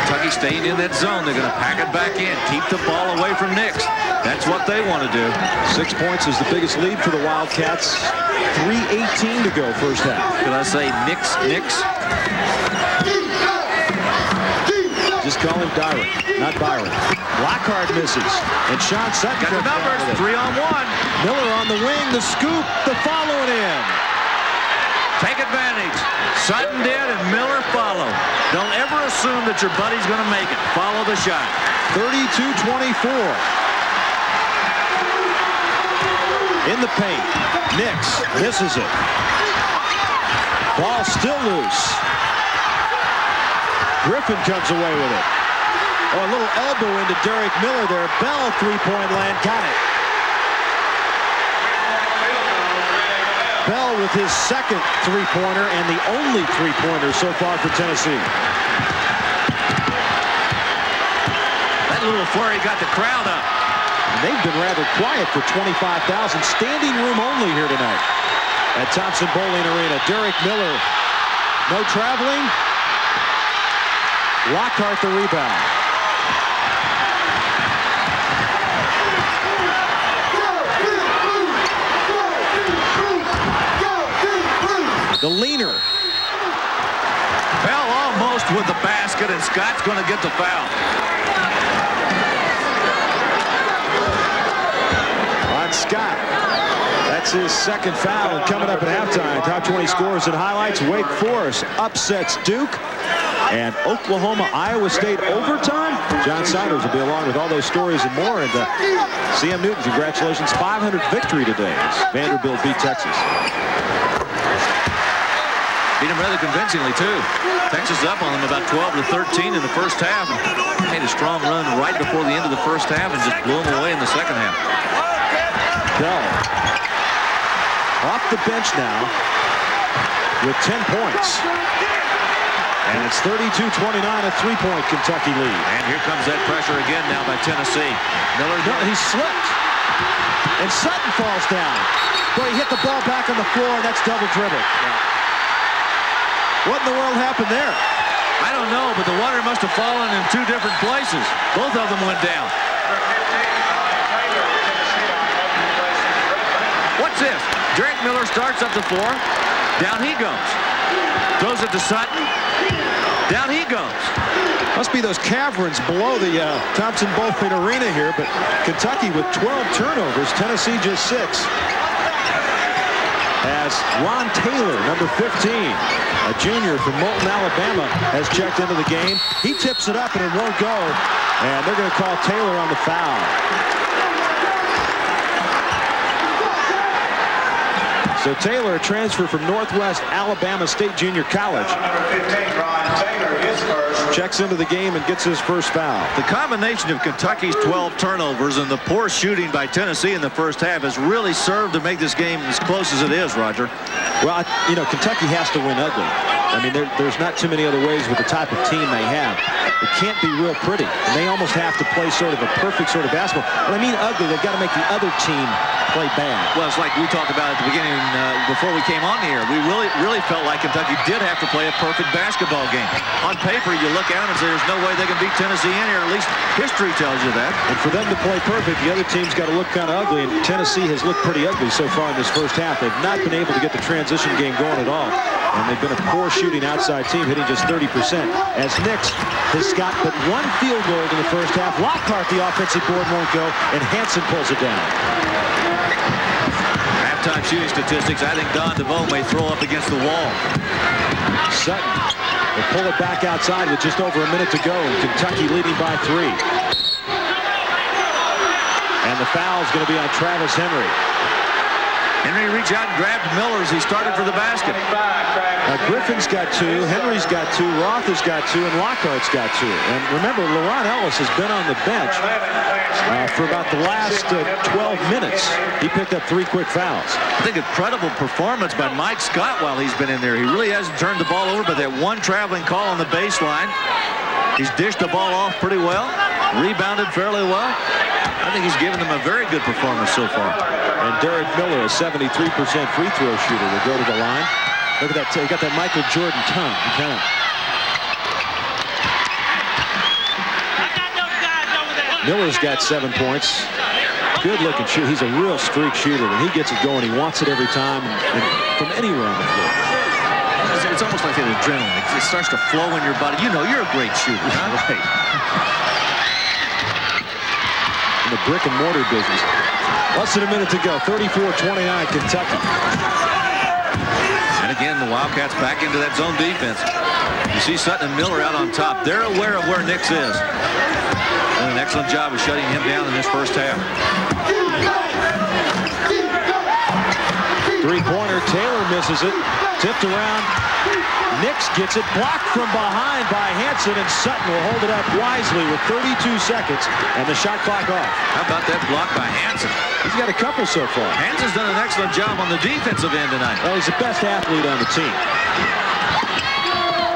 Kentucky staying in that zone. They're going to pack it back in. Keep the ball away from Nix. That's what they want to do. 6 points is the biggest lead for the Wildcats. 3:18 to go first half. Could I say Nix? Just call him Dyron, not Byron. Lockhart misses, and Sean Sutton got the numbers. 3-on-1. Miller on the wing, the scoop, the follow-it in. Take advantage. Sutton did, and Miller followed. Don't ever assume that your buddy's going to make it. Follow the shot. 32-24. In the paint, Nix misses it. Ball still loose. Griffin comes away with it. Oh, a little elbow into Derek Miller there. Bell, three-point land, got it. Bell with his second three-pointer and the only three-pointer so far for Tennessee. That little flurry got the crowd up. And they've been rather quiet for 25,000. Standing room only here tonight at Thompson-Bowling Arena. Derek Miller, no traveling. Lockhart the rebound. The leaner. Bell almost with the basket, and Scott's going to get the foul. On Scott. That's his second foul, and coming up at halftime, top 20 scores and highlights. Wake Forest upsets Duke. And Oklahoma, Iowa State overtime. John Siders will be along with all those stories and more. And CM Newton, congratulations, 500 victory today as Vanderbilt beat Texas. Beat them rather convincingly, too. Texas up on them about 12-13 in the first half. And made a strong run right before the end of the first half and just blew them away in the second half. Bell off the bench now with 10 points. And it's 32-29, a three-point Kentucky lead. And here comes that pressure again now by Tennessee. Miller, he slipped. And Sutton falls down. Boy, he hit the ball back on the floor, and that's double dribble. What in the world happened there? I don't know, but the water must have fallen in 2 different places. Both of them went down. What's this? Derek Miller starts up the floor. Down he goes. Throws it to Sutton. Down he goes. Must be those caverns below the Thompson-Bowling Arena here, but Kentucky with 12 turnovers, Tennessee just 6. as Ron Taylor, number 15, a junior from Moulton, Alabama, has checked into the game. He tips it up and it won't go, and they're going to call Taylor on the foul. So Taylor, a transfer from Northwest Alabama State Junior College, checks into the game and gets his first foul. The combination of Kentucky's 12 turnovers and the poor shooting by Tennessee in the first half has really served to make this game as close as it is, Roger. Well, you know, Kentucky has to win ugly. I mean, there's not too many other ways with the type of team they have. It can't be real pretty. And they almost have to play sort of a perfect sort of basketball. When I mean ugly, they've got to make the other team play bad. Well, it's like we talked about at the beginning before we came on here. We really felt like Kentucky did have to play a perfect basketball game. On paper, you look at them and say there's no way they can beat Tennessee in here. At least history tells you that. And for them to play perfect, the other team's got to look kind of ugly. And Tennessee has looked pretty ugly so far in this first half. They've not been able to get the transition game going at all. And they've been a poor shooting outside team, hitting just 30%. As Nix has got but one field goal in the first half. Lockhart, the offensive board, won't go, and Hansen pulls it down. Halftime shooting statistics, I think Don DeVoe may throw up against the wall. Sutton will pull it back outside with just over a minute to go, and Kentucky leading by 3. And the foul is going to be on Travis Henry. Henry reached out and grabbed Miller as he started for the basket. Griffin's got 2, Henry's got 2, Roth has got 2, and Lockhart's got 2. And remember, LaRon Ellis has been on the bench for about the last 12 minutes. He picked up 3 quick fouls. I think incredible performance by Mike Scott while he's been in there. He really hasn't turned the ball over, but that one traveling call on the baseline, he's dished the ball off pretty well, rebounded fairly well. I think he's given them a very good performance so far. And Derek Miller, a 73% free throw shooter, will go to the line. Look at that. He got that Michael Jordan tongue. Miller's got 7 points. Good looking shoot. He's a real streak shooter. When he gets it going, he wants it every time and from anywhere on the floor. It's almost like an adrenaline. It starts to flow in your body. You know, you're a great shooter, huh? Right. In the brick and mortar business. Less than a minute to go. 34-29 Kentucky. And again, the Wildcats back into that zone defense. You see Sutton and Miller out on top. They're aware of where Nix is. Doing an excellent job of shutting him down in this first half. Three-pointer. Taylor misses it. Tipped around. Nix gets it blocked from behind by Hansen, and Sutton will hold it up wisely with 32 seconds and the shot clock off. How about that block by Hansen? He's got a couple so far. Hansen's done an excellent job on the defensive end tonight. Well, he's the best athlete on the team.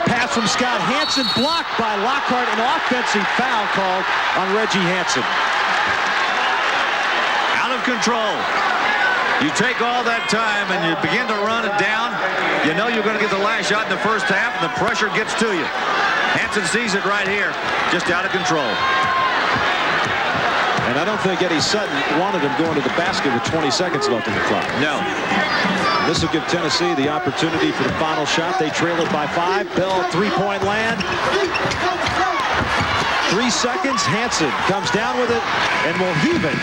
Pass from Scott Hansen, blocked by Lockhart, an offensive foul called on Reggie Hansen. Out of control. You take all that time and you begin to run it down. You know you're going to get the last shot in the first half, and the pressure gets to you. Hansen sees it right here, just out of control. And I don't think Eddie Sutton wanted him going to the basket with 20 seconds left in the clock. No. This will give Tennessee the opportunity for the final shot. They trail it by 5. Bell, three-point land. 3 seconds. Hansen comes down with it and will heave it.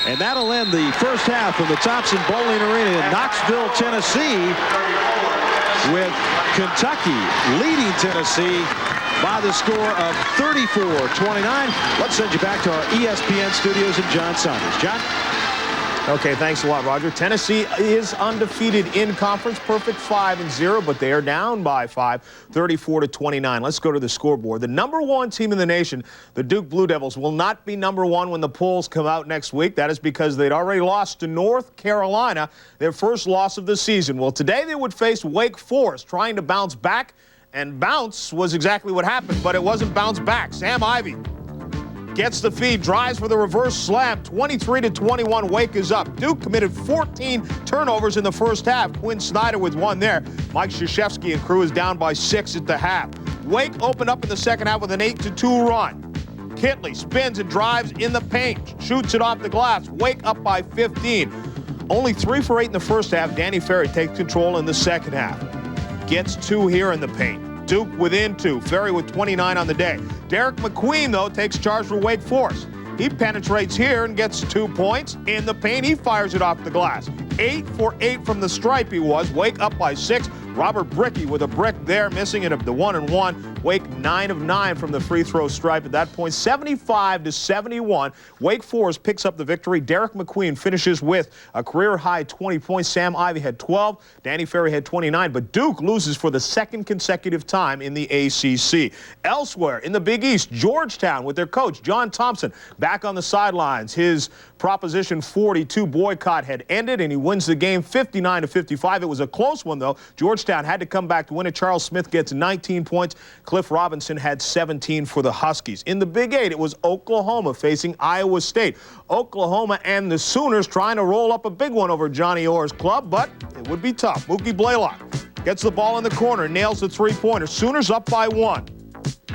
And that'll end the first half from the Thompson-Bowling Arena in Knoxville, Tennessee, with Kentucky leading Tennessee by the score of 34-29. Let's send you back to our ESPN studios in John Saunders. John? Okay, thanks a lot, Roger. Tennessee is undefeated in conference, perfect 5-0, but they are down by 5, 34-29. Let's go to the scoreboard. The #1 team in the nation, the Duke Blue Devils, will not be #1 when the polls come out next week. That is because they'd already lost to North Carolina, their first loss of the season. Well, today they would face Wake Forest, trying to bounce back, and bounce was exactly what happened, but it wasn't bounce back. Sam Ivey gets the feed, drives for the reverse slam. 23-21, Wake is up. Duke committed 14 turnovers in the first half. Quinn Snyder with 1 there. Mike Krzyzewski and crew is down by 6 at the half. Wake opened up in the second half with an 8-2 run. Kitley spins and drives in the paint, shoots it off the glass. Wake up by 15. Only 3 for 8 in the first half. Danny Ferry takes control in the second half. Gets 2 here in the paint. Duke within 2. Ferry with 29 on the day. Derek McQueen, though, takes charge for Wake Forest. He penetrates here and gets 2 points in the paint. He fires it off the glass. 8 for 8 from the stripe he was. Wake up by 6. Robert Brickey with a brick there, missing it of the 1-and-1. Wake 9 of 9 from the free throw stripe at that point, 75-71. Wake Forest picks up the victory. Derek McQueen finishes with a career-high 20 points. Sam Ivey had 12. Danny Ferry had 29. But Duke loses for the second consecutive time in the ACC. Elsewhere in the Big East, Georgetown with their coach, John Thompson, back on the sidelines. His Proposition 42 boycott had ended, and he wins the game 59-55. It was a close one, though. Georgetown had to come back to win it. Charles Smith gets 19 points. Cliff Robinson had 17 for the Huskies. In the Big 8, it was Oklahoma facing Iowa State. Oklahoma and the Sooners trying to roll up a big one over Johnny Orr's club, but it would be tough. Mookie Blaylock gets the ball in the corner, nails the three-pointer. Sooners up by 1.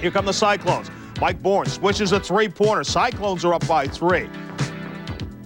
Here come the Cyclones. Mike Bourne swishes a three-pointer. Cyclones are up by 3.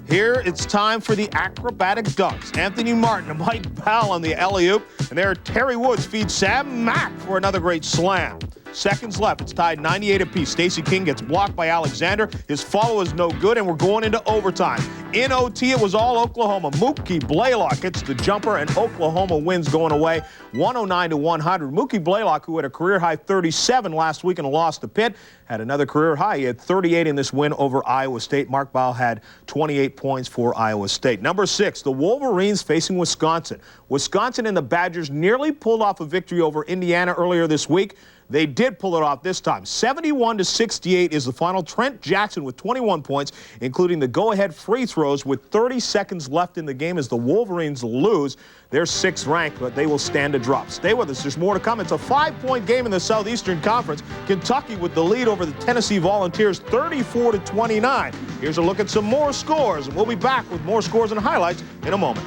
Here, it's time for the acrobatic dunks. Anthony Martin and Mike Bell on the alley-oop. And there, Terry Woods feeds Sam Mack for another great slam. Seconds left. It's tied 98 apiece. Stacey King gets blocked by Alexander. His follow is no good, and we're going into overtime. In OT, it was all Oklahoma. Mookie Blaylock hits the jumper, and Oklahoma wins going away 109-100. Mookie Blaylock, who had a career-high 37 last week and lost to Pitt, had another career high. He had 38 in this win over Iowa State. Mark Ball had 28 points for Iowa State. Number 6, the Wolverines facing Wisconsin. Wisconsin and the Badgers nearly pulled off a victory over Indiana earlier this week. They did pull it off this time. 71-68 is the final. Trent Jackson with 21 points, including the go-ahead free throws with 30 seconds left in the game as the Wolverines lose. They're 6th ranked, but they will stand a drop. Stay with us. There's more to come. It's a 5-point game in the Southeastern Conference. Kentucky with the lead over the Tennessee Volunteers, 34-29. Here's a look at some more scores, and we'll be back with more scores and highlights in a moment.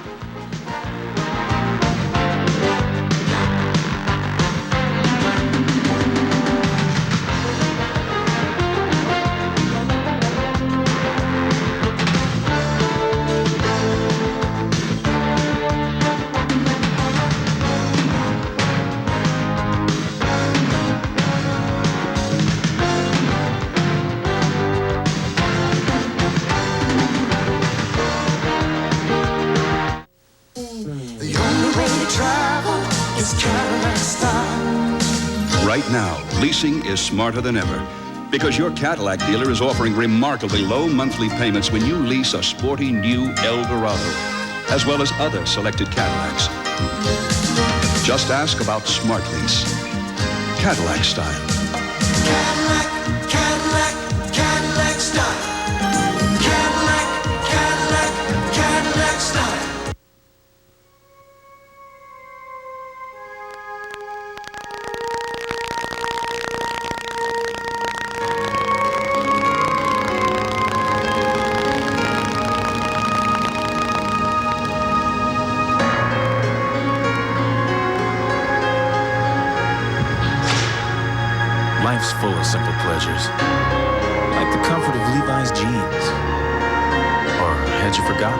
Right now, leasing is smarter than ever because your Cadillac dealer is offering remarkably low monthly payments when you lease a sporty new Eldorado, as well as other selected Cadillacs. Just ask about Smart Lease. Cadillac style. Cadillac, Cadillac, Cadillac style. Cadillac, Cadillac, Cadillac style. Life's full of simple pleasures, like the comfort of Levi's jeans. Or had you forgotten?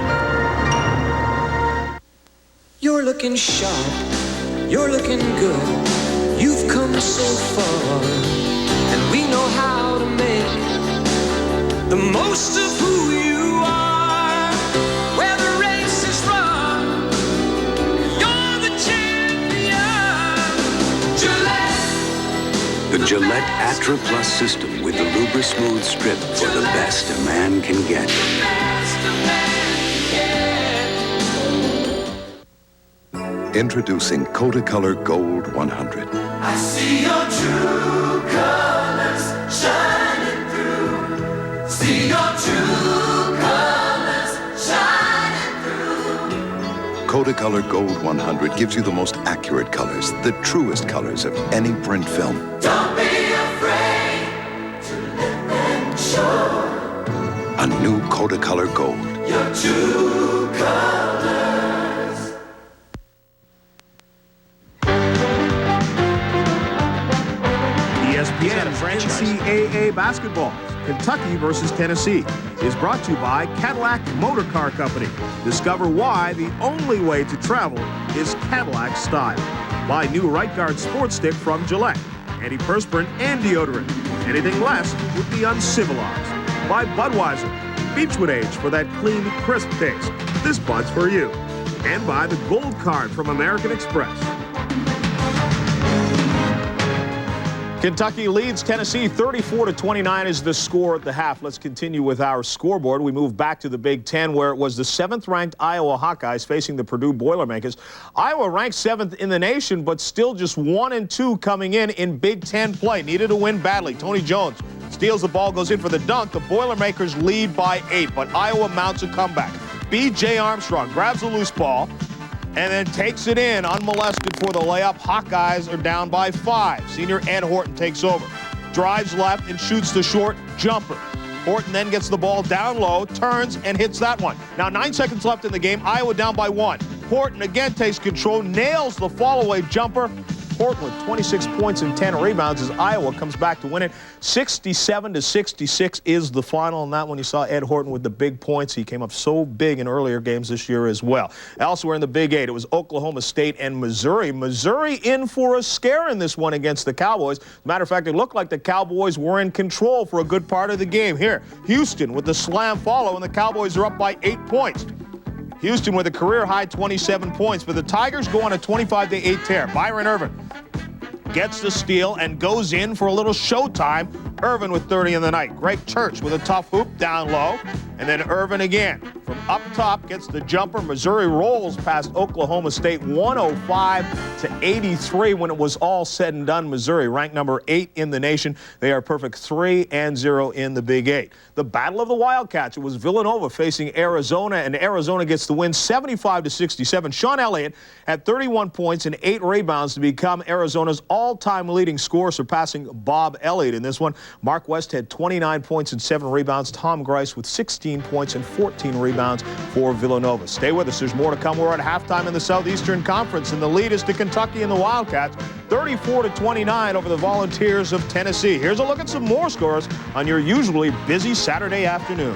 You're looking sharp, you're looking good. You've come so far, and we know how to make the most of who you are. Where the race is run, you're the champion. Gillette. The Gillette Atra Plus system with the Lubra Smooth Strip for the best a man can get. Introducing Kodacolor Gold 100. I see your true colors shining through. See your true colors shining through. Kodacolor Gold 100 gives you the most accurate colors, the truest colors of any print film. Don't be afraid to let them show. A new Kodacolor Gold. Your true colors. ESPN's NCAA basketball, Kentucky versus Tennessee, is brought to you by Cadillac Motor Car Company. Discover why the only way to travel is Cadillac style. Buy new Right Guard Sports Stick from Gillette. Antiperspirant and deodorant. Anything less would be uncivilized. Buy Budweiser, Beechwood Age for that clean, crisp taste. This Bud's for you. and buy the Gold Card from American Express. Kentucky leads Tennessee 34-29 is the score at the half. Let's continue with our scoreboard. We move back to the Big Ten, where it was the 7th-ranked Iowa Hawkeyes facing the Purdue Boilermakers. Iowa ranked 7th in the nation, but still just 1-2 coming in Big Ten play. Needed to win badly. Tony Jones steals the ball, goes in for the dunk. The Boilermakers lead by 8, but Iowa mounts a comeback. B.J. Armstrong grabs a loose ball and then takes it in unmolested for the layup. Hawkeyes are down by 5. Senior Ed Horton takes over. Drives left and shoots the short jumper. Horton then gets the ball down low, turns, and hits that one. Now 9 seconds left in the game. Iowa down by 1. Horton again takes control, nails the fall-away jumper. Horton with 26 points and 10 rebounds as Iowa comes back to win it. 67-66 is the final. And that one you saw Ed Horton with the big points. He came up so big in earlier games this year as well. Elsewhere in the Big 8, it was Oklahoma State and Missouri. Missouri in for a scare in this one against the Cowboys. As a matter of fact, it looked like the Cowboys were in control for a good part of the game. Here, Houston with the slam follow, and the Cowboys are up by 8 points. Houston with a career-high 27 points, but the Tigers go on a 25-8 tear. Byron Irvin gets the steal and goes in for a little showtime. Irvin with 30 in the night. Greg Church with a tough hoop down low. And then Irvin again from up top gets the jumper. Missouri rolls past Oklahoma State 105-83 when it was all said and done. Missouri ranked number 8 in the nation. They are perfect 3-0 in the Big 8. The Battle of the Wildcats. It was Villanova facing Arizona, and Arizona gets the win 75-67. Sean Elliott had 31 points and 8 rebounds to become Arizona's all-time leading scorer, surpassing Bob Elliott in this one. Mark West had 29 points and 7 rebounds. Tom Grice with 16 points and 14 rebounds for Villanova. Stay with us. There's more to come. We're at halftime in the Southeastern Conference, and the lead is to Kentucky and the Wildcats, 34-29 over the Volunteers of Tennessee. Here's a look at some more scores on your usually busy Saturday afternoon.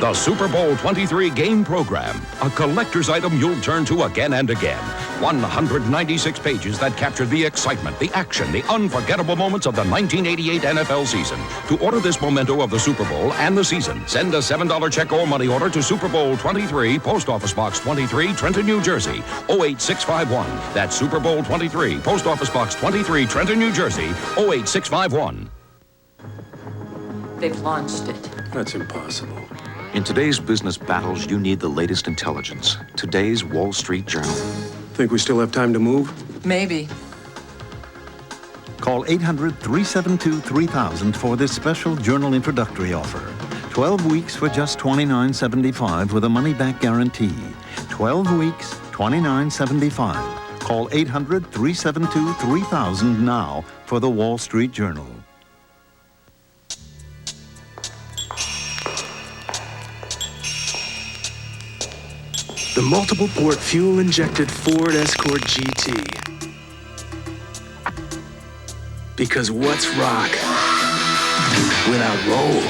The Super Bowl 23 game program, a collector's item you'll turn to again and again. 196 pages that capture the excitement, the action, the unforgettable moments of the 1988 NFL season. To order this memento of the Super Bowl and the season, send a $7 check or money order to Super Bowl 23, Post Office Box 23, Trenton, New Jersey, 08651. That's Super Bowl 23, Post Office Box 23, Trenton, New Jersey, 08651. They've launched it. That's impossible. In today's business battles, you need the latest intelligence. Today's Wall Street Journal. Think we still have time to move? Maybe. Call 800-372-3000 for this special Journal introductory offer. 12 weeks for just $29.75 with a money-back guarantee. 12 weeks, $29.75. Call 800-372-3000 now for the Wall Street Journal. The multiple-port fuel-injected Ford Escort GT. Because what's rock without roll?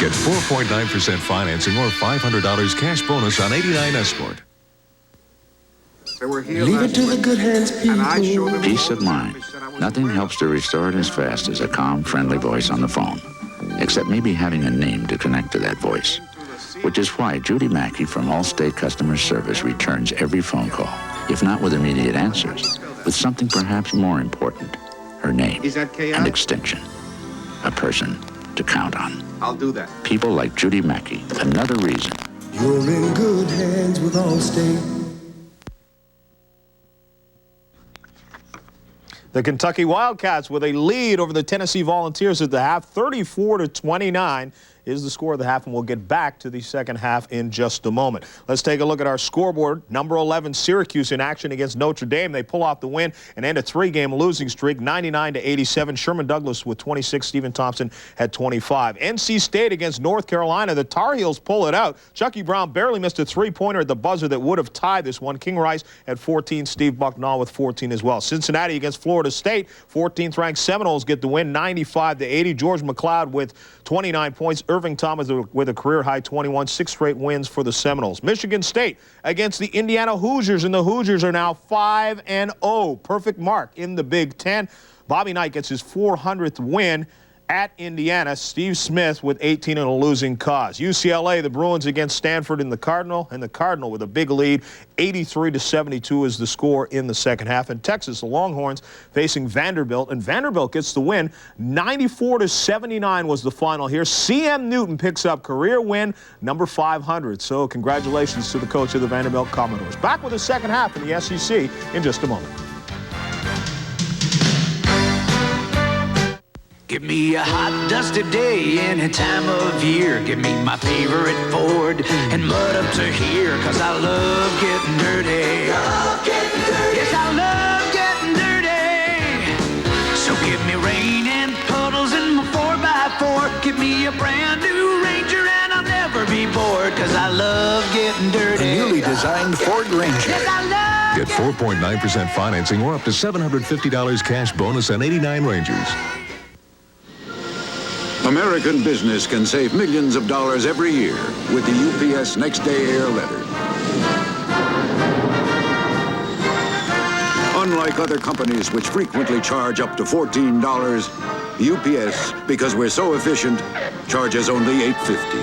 Get 4.9% financing or $500 cash bonus on 89 Escort. Leave it to the good hands, people. Peace of mind. Nothing helps to restore it as fast as a calm, friendly voice on the phone. Except maybe having a name to connect to that voice. Which is why Judy Mackey from Allstate Customer Service returns every phone call, if not with immediate answers, with something perhaps more important. Her name and extension. A person to count on. I'll do that. People like Judy Mackey. Another reason. You're in good hands with Allstate. The Kentucky Wildcats with a lead over the Tennessee Volunteers at the half, 34-29 is the score of the half, and we'll get back to the second half in just a moment. Let's take a look at our scoreboard. Number 11, Syracuse in action against Notre Dame. They pull off the win and end a 3-game losing streak, 99-87. Sherman Douglas with 26. Stephen Thompson had 25. NC State against North Carolina. The Tar Heels pull it out. Chucky Brown barely missed a three-pointer at the buzzer that would have tied this one. King Rice had 14. Steve Bucknall with 14 as well. Cincinnati against Florida State. 14th-ranked Seminoles get the win, 95-80. George McLeod with 29 points. Irving Thomas with a career-high 21, 6 straight wins for the Seminoles. Michigan State against the Indiana Hoosiers, and the Hoosiers are now 5-0. Perfect mark in the Big Ten. Bobby Knight gets his 400th win at Indiana. Steve Smith with 18 in a losing cause. UCLA, the Bruins against Stanford and the Cardinal with a big lead. 83-72 is the score in the second half. And Texas, the Longhorns facing Vanderbilt, and Vanderbilt gets the win. 94-79 was the final here. C.M. Newton picks up career win number 500. So congratulations to the coach of the Vanderbilt Commodores. Back with the second half in the SEC in just a moment. Give me a hot, dusty day any time of year. Give me my favorite Ford and mud up to here, 'cause I love getting dirty. Yes, I love getting dirty. So give me rain and puddles in my 4x4. Give me a brand new Ranger and I'll never be bored, 'cause I love getting dirty. The newly designed Ford Ranger. Yes, I love. Get 4.9% financing or up to $750 cash bonus on 89 Rangers. American business can save millions of dollars every year with the UPS Next Day Air Letter. Unlike other companies which frequently charge up to $14, UPS, because we're so efficient, charges only $8.50.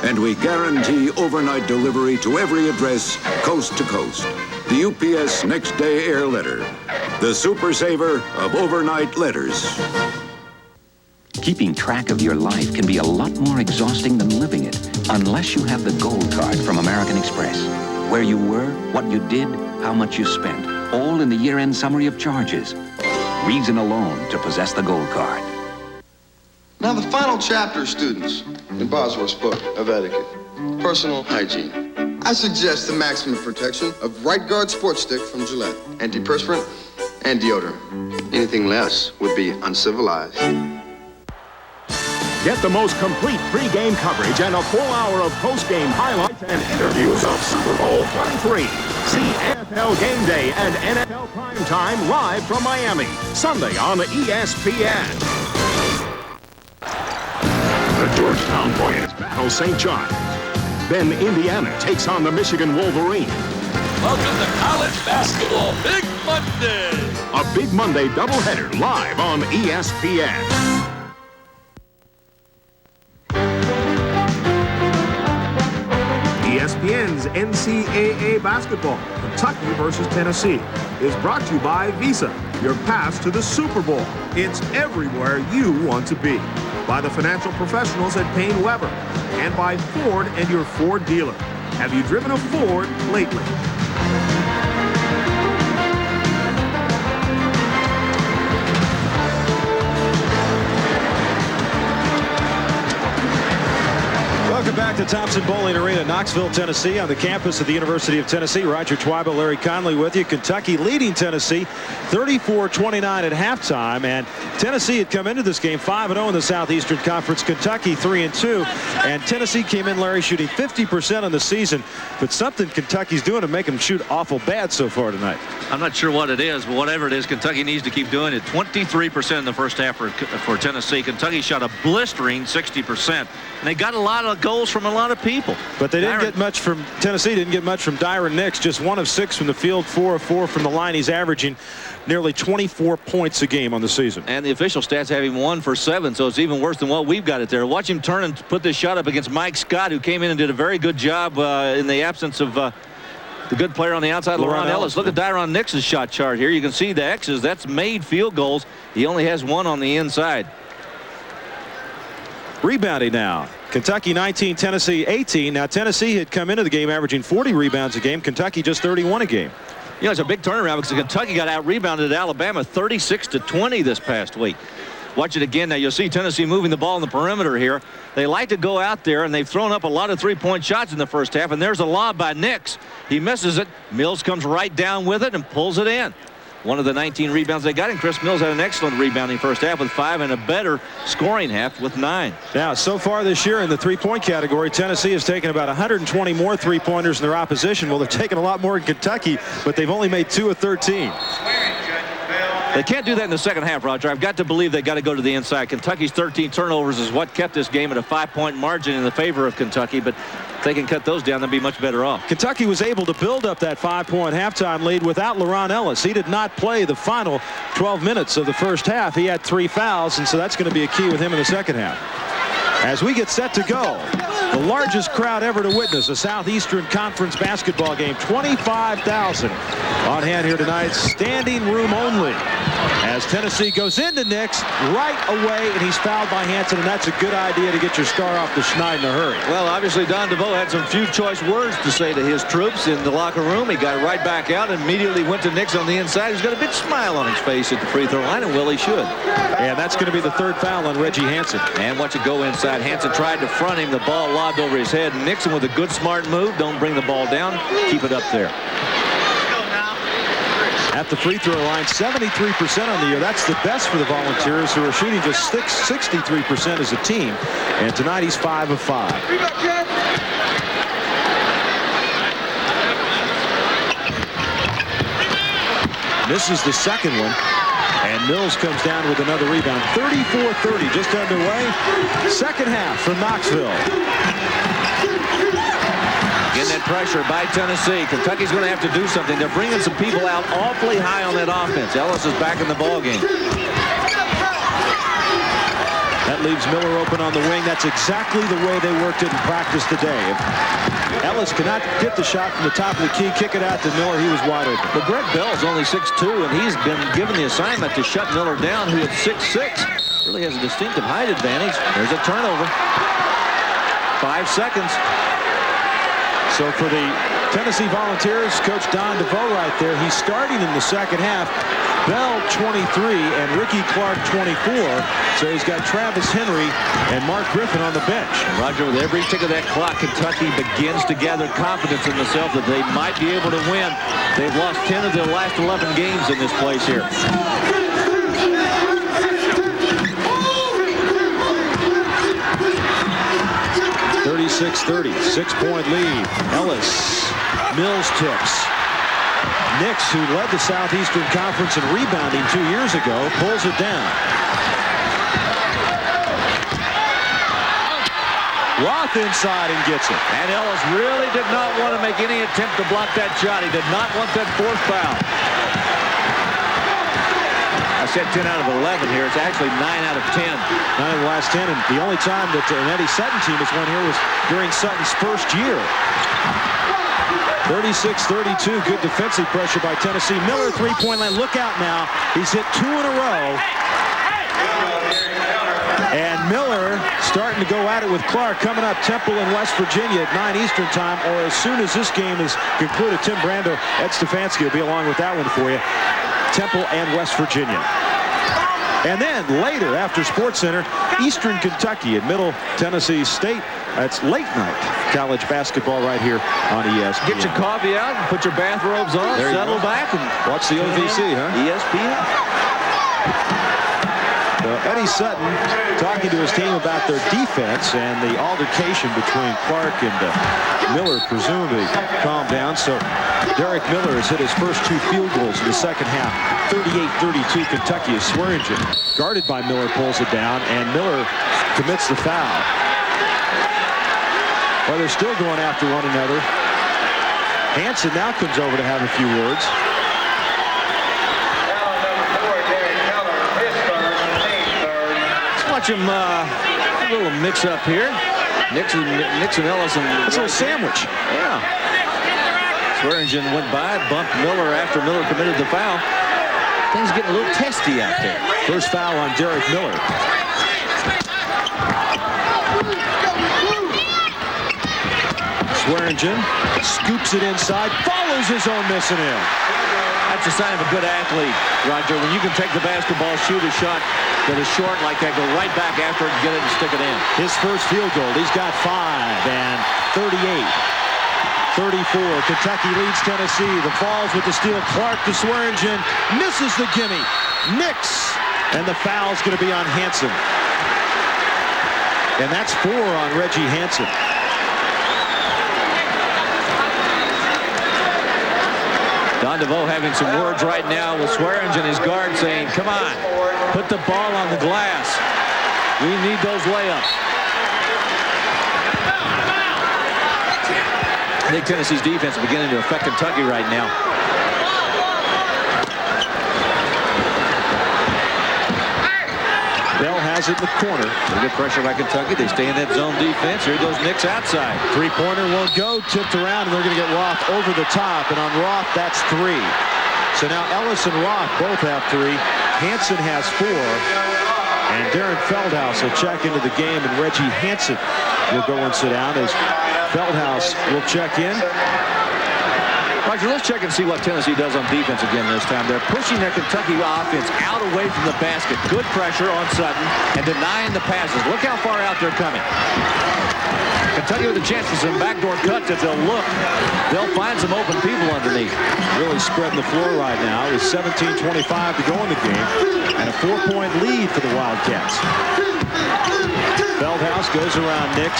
And we guarantee overnight delivery to every address, coast to coast. The UPS Next Day Air Letter, the super saver of overnight letters. Keeping track of your life can be a lot more exhausting than living it, unless you have the Gold Card from American Express. Where you were, what you did, how much you spent, all in the year-end summary of charges. Reason alone to possess the Gold Card. Now the final chapter, students, in Bosworth's book of etiquette, personal hygiene. I suggest the maximum protection of Right Guard Sports Stick from Gillette. Antiperspirant and deodorant. Anything less would be uncivilized. Get the most complete pre-game coverage and a full hour of post-game highlights and interviews of Super Bowl 23. See NFL Game Day and NFL Primetime live from Miami, Sunday on ESPN. The Georgetown Boyers battle St. John. Then Indiana takes on the Michigan Wolverine. Welcome to college basketball Big Monday. A Big Monday doubleheader live on ESPN. ESPN's NCAA basketball, Kentucky versus Tennessee, is brought to you by Visa, your pass to the Super Bowl. It's everywhere you want to be. By the financial professionals at Payne Weber, and by Ford and your Ford dealer. Have you driven a Ford lately? Welcome back to Thompson-Bowling Arena, Knoxville, Tennessee, on the campus of the University of Tennessee. Roger Twyba, Larry Conley with you. Kentucky leading Tennessee 34-29 at halftime, and Tennessee had come into this game 5-0 in the Southeastern Conference. Kentucky 3-2, and Tennessee came in, Larry, shooting 50% on the season, but something Kentucky's doing to make them shoot awful bad so far tonight. I'm not sure what it is, but whatever it is, Kentucky needs to keep doing it. 23% in the first half for Tennessee. Kentucky shot a blistering 60%, and they got a lot of goals from a lot of people. But they didn't get much from Tennessee. Didn't get much from Dyron Nix. Just 1 of 6 from the field, 4 of 4 from the line. He's averaging nearly 24 points a game on the season. And the official stats have him 1 for 7, so it's even worse than what we've got it there. Watch him turn and put this shot up against Mike Scott, who came in and did a very good job in the absence of the good player on the outside, LaRon Ellis. Look at Dyron Nix's shot chart here. You can see the X's. That's made field goals. He only has 1 on the inside. Rebounding now. Kentucky 19, Tennessee 18. Now Tennessee had come into the game averaging 40 rebounds a game. Kentucky just 31 a game. You know, it's a big turnaround because Kentucky got out-rebounded at Alabama 36-20 this past week. Watch it again now. You'll see Tennessee moving the ball in the perimeter here. They like to go out there, and they've thrown up a lot of three-point shots in the first half, and there's a lob by Nix. He misses it. Mills comes right down with it and pulls it in. One of the 19 rebounds they got, and Chris Mills had an excellent rebounding first half with 5 and a better scoring half with 9. Now, so far this year in the three-point category, Tennessee has taken about 120 more three-pointers than their opposition. Well, they're taking a lot more in Kentucky, but they've only made 2 of 13. They can't do that in the second half, Roger. I've got to believe they got to go to the inside. Kentucky's 13 turnovers is what kept this game at a 5-point margin in the favor of Kentucky, but if they can cut those down, they'll be much better off. Kentucky was able to build up that 5-point halftime lead without LaRon Ellis. He did not play the final 12 minutes of the first half. He had 3 fouls, and so that's going to be a key with him in the second half. As we get set to go, the largest crowd ever to witness a Southeastern Conference basketball game, 25,000 on hand here tonight, standing room only, as Tennessee goes into Nix right away, and he's fouled by Hansen, and that's a good idea to get your star off the schneid in a hurry. Well, obviously Don DeVoe had some few choice words to say to his troops in the locker room. He got right back out and immediately went to Nix on the inside. He's got a big smile on his face at the free throw line, and well, he should. And that's going to be the 3rd foul on Reggie Hansen. And watch it go inside. Hansen tried to front him. The ball lobbed over his head. Nixon with a good, smart move. Don't bring the ball down. Keep it up there. At the free throw line, 73% on the year. That's the best for the Volunteers, who are shooting just 63% as a team. And tonight he's 5 of 5. Misses the second one. And Mills comes down with another rebound. 34-30 just underway. Second half from Knoxville. Getting that pressure by Tennessee. Kentucky's going to have to do something. They're bringing some people out awfully high on that offense. Ellis is back in the ballgame. That leaves Miller open on the wing. That's exactly the way they worked it in practice today. If Ellis cannot get the shot from the top of the key, kick it out to Miller, he was wide open. But Greg Bell's only 6'2", and he's been given the assignment to shut Miller down, who at 6'6". Really has a distinctive height advantage. There's a turnover. 5 seconds. So for the Tennessee Volunteers, Coach Don DeVoe right there, he's starting in the second half. Bell 23 and Ricky Clark 24. So he's got Travis Henry and Mark Griffin on the bench. Roger, with every tick of that clock, Kentucky begins to gather confidence in themselves that they might be able to win. They've lost 10 of their last 11 games in this place here. 36-30, 6-point lead. Ellis, Mills tips. Nix, who led the Southeastern Conference in rebounding 2 years ago, pulls it down. Roth inside and gets it. And Ellis really did not want to make any attempt to block that shot. He did not want that 4th foul. I said 10 out of 11 here. It's actually 9 out of 10. 9 of the last 10, and the only time that an Eddie Sutton team has won here was during Sutton's first year. 36-32, good defensive pressure by Tennessee. Miller, 3-point line. Look out now. He's hit 2 in a row. And Miller starting to go at it with Clark. Coming up, Temple in West Virginia at 9 Eastern time, or as soon as this game is concluded. Tim Brando, Ed Stefanski will be along with that one for you. Temple and West Virginia. And then later, after Sports Center, Eastern Kentucky at Middle Tennessee State. That's late night college basketball right here on ESPN. Get your coffee out, put your bathrobes on, settle back, and watch the OVC, huh? ESPN. Eddie Sutton talking to his team about their defense, and the altercation between Clark and Miller presumably calmed down. So Derek Miller has hit his first 2 field goals in the second half. 38-32 Kentucky is Swearingen. Guarded by Miller, pulls it down, and Miller commits the foul. Well, they're still going after one another. Hansen now comes over to have a few words. Watch him, a little mix-up here. Nixon, Ellis, and it's a little sandwich. Yeah. Swearingen went by, bumped Miller after Miller committed the foul. Things getting a little testy out there. First foul on Derek Miller. Swearingen scoops it inside, follows his own miss and in. That's a sign of a good athlete, Roger. When you can take the basketball, shoot a shot that is short like that, go right back after it and get it and stick it in. His first field goal, he's got 5 and 38-34. Kentucky leads Tennessee. The Falls with the steal. Clark to Swearingen. Misses the gimme. Nix. And the foul's going to be on Hansen. And that's 4 on Reggie Hansen. Don DeVoe having some words right now with Swearingen, his guard, saying, come on, put the ball on the glass. We need those layups. I think Tennessee's defense is beginning to affect Kentucky right now. Bell has it in the corner. They get pressure by Kentucky. They stay in that zone defense. Here goes Nix outside. Three-pointer won't go. Tipped around, and they're going to get Roth over the top. And on Roth, that's 3. So now Ellis and Roth both have 3. Hansen has 4. And Darren Feldhaus will check into the game, and Reggie Hansen will go and sit down as Feldhaus will check in. Roger, let's check and see what Tennessee does on defense again this time. They're pushing their Kentucky offense out away from the basket. Good pressure on Sutton and denying the passes. Look how far out they're coming. Kentucky with a chance for some backdoor cuts if they'll look. They'll find some open people underneath. Really spreading the floor right now with 17:25 to go in the game and a 4-point lead for the Wildcats. Feldhaus goes around Nix.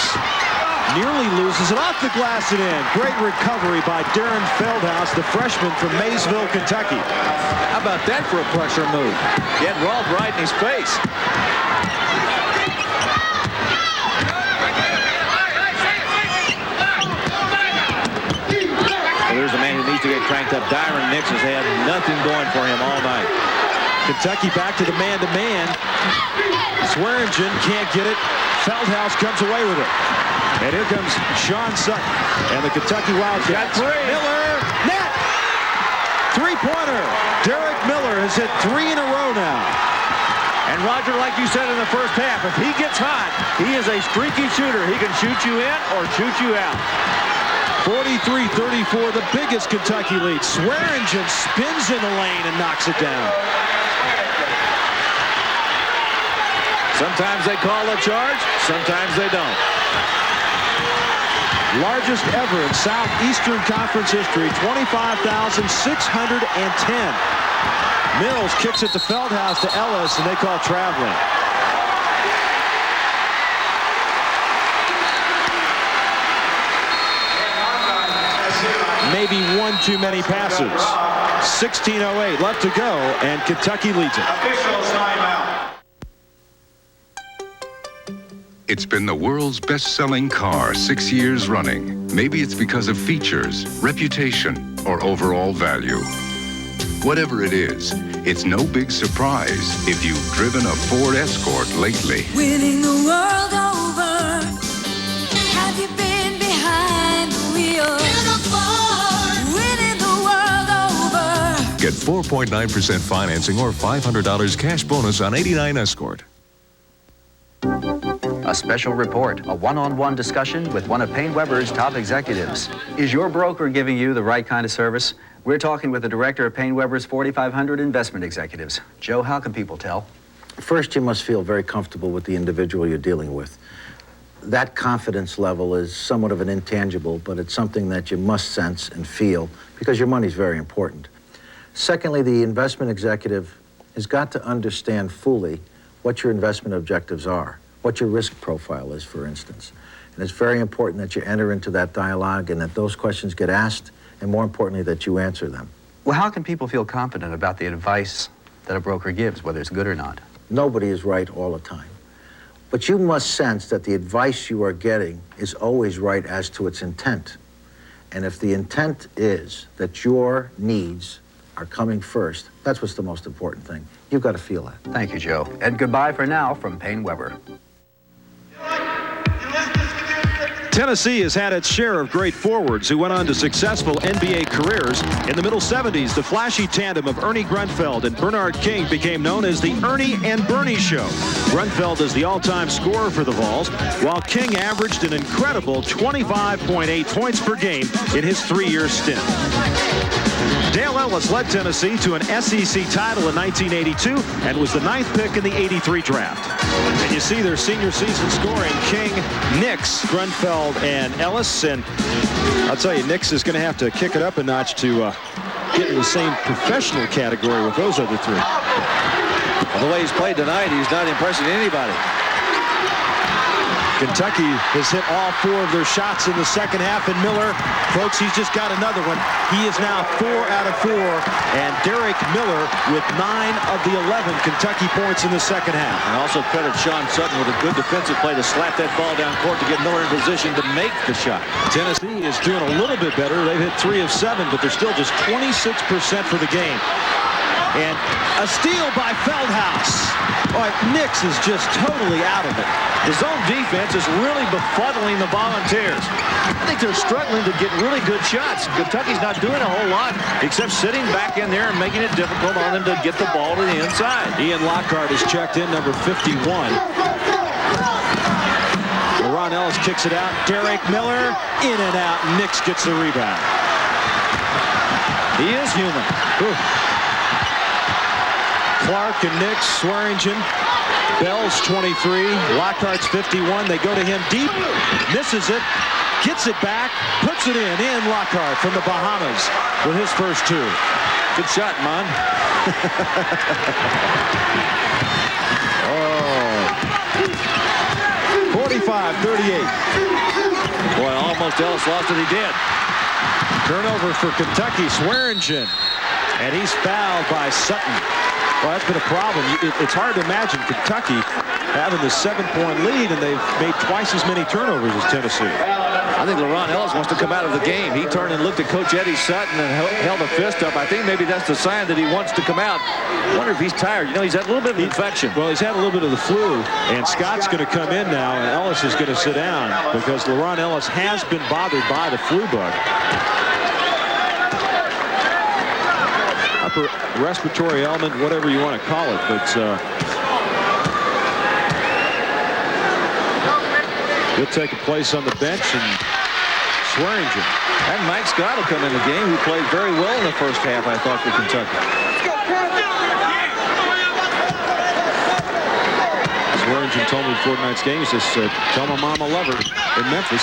Nearly loses it off the glass and in. Great recovery by Darren Feldhaus, the freshman from Maysville, Kentucky. How about that for a pressure move? Get Roth right in his face. Well, there's a man who needs to get cranked up. Dyron Nix has had nothing going for him all night. Kentucky back to the man-to-man. Swearingen can't get it. Feldhaus comes away with it. And here comes Sean Sutton and the Kentucky Wildcats. Miller, net! 3-pointer. Derek Miller has hit 3 in a row now. And Roger, like you said in the first half, if he gets hot, he is a streaky shooter. He can shoot you in or shoot you out. 43-34, the biggest Kentucky lead. Swearingen spins in the lane and knocks it down. Sometimes they call a charge, sometimes they don't. Largest ever in Southeastern Conference history, 25,610. Mills kicks it to Feldhaus to Ellis, and they call traveling. Maybe one too many passes. 16:08 left to go, and Kentucky leads it. It's been the world's best-selling car 6 years running. Maybe it's because of features, reputation, or overall value. Whatever it is, it's no big surprise if you've driven a Ford Escort lately. Winning the world over. Have you been behind the wheel? Winning the world over. Get 4.9% financing or $500 cash bonus on '89 Escort. A special report, a one-on-one discussion with one of Payne Weber's top executives. Is your broker giving you the right kind of service? We're talking with the director of Payne Weber's 4,500 investment executives. Joe, how can people tell? First, you must feel very comfortable with the individual you're dealing with. That confidence level is somewhat of an intangible, but it's something that you must sense and feel because your money's very important. Secondly, the investment executive has got to understand fully what your investment objectives are, what your risk profile is, for instance. And it's very important that you enter into that dialogue and that those questions get asked, and more importantly, that you answer them. Well, how can people feel confident about the advice that a broker gives, whether it's good or not? Nobody is right all the time. But you must sense that the advice you are getting is always right as to its intent. And if the intent is that your needs are coming first, that's what's the most important thing. You've got to feel that. Thank you, Joe. And goodbye for now from Payne Weber. Tennessee has had its share of great forwards who went on to successful NBA careers. In the middle 70s, the flashy tandem of Ernie Grunfeld and Bernard King became known as the Ernie and Bernie Show. Grunfeld is the all-time scorer for the Vols, while King averaged an incredible 25.8 points per game in his 3-year stint. Dale Ellis led Tennessee to an SEC title in 1982 and was the 9th pick in the '83 draft. And you see their senior season scoring: King, Nix, Grunfeld, and Ellis. And I'll tell you, Nix is going to have to kick it up a notch to get in the same professional category with those other three. Well, the way he's played tonight, he's not impressing anybody. Kentucky has hit all 4 of their shots in the second half, and Miller, folks, he's just got another one. He is now 4 out of 4, and Derek Miller with 9 of the 11 Kentucky points in the second half. And also credit Sean Sutton with a good defensive play to slap that ball down court to get Miller in position to make the shot. Tennessee is doing a little bit better. They've hit 3 of 7, but they're still just 26% for the game. And a steal by Feldhaus. Boy, Nix is just totally out of it. The zone defense is really befuddling the Volunteers. I think they're struggling to get really good shots. Kentucky's not doing a whole lot except sitting back in there and making it difficult on them to get the ball to the inside. Ian Lockhart is checked in, number 51. LeRon Ellis kicks it out. Derek Miller in and out. Nix gets the rebound. He is human. Ooh. Clark and Nix, Swearingen, Bell's 23, Lockhart's 51. They go to him deep, misses it, gets it back, puts it in. Ian Lockhart from the Bahamas with his first 2. Good shot, man. Oh. 45-38. Boy, almost Ellis lost it. He did. Turnover for Kentucky, Swearingen. And he's fouled by Sutton. Well, that's been a problem. It's hard to imagine Kentucky having the 7-point lead, and they've made twice as many turnovers as Tennessee. I think LeRon Ellis wants to come out of the game. He turned and looked at Coach Eddie Sutton and held a fist up. I think maybe that's the sign that he wants to come out. I wonder if he's tired. You know, he's had a little bit of infection. Well, he's had a little bit of the flu, and Scott's going to come in now, and Ellis is going to sit down because LeRon Ellis has been bothered by the flu bug. Upper respiratory element, whatever you want to call it, but he'll take a place on the bench, and Swearingen. And Mike Scott will come in the game, who played very well in the first half, I thought, for Kentucky. Swearingen told me before tonight's game, he says, tell my mom I love her in Memphis.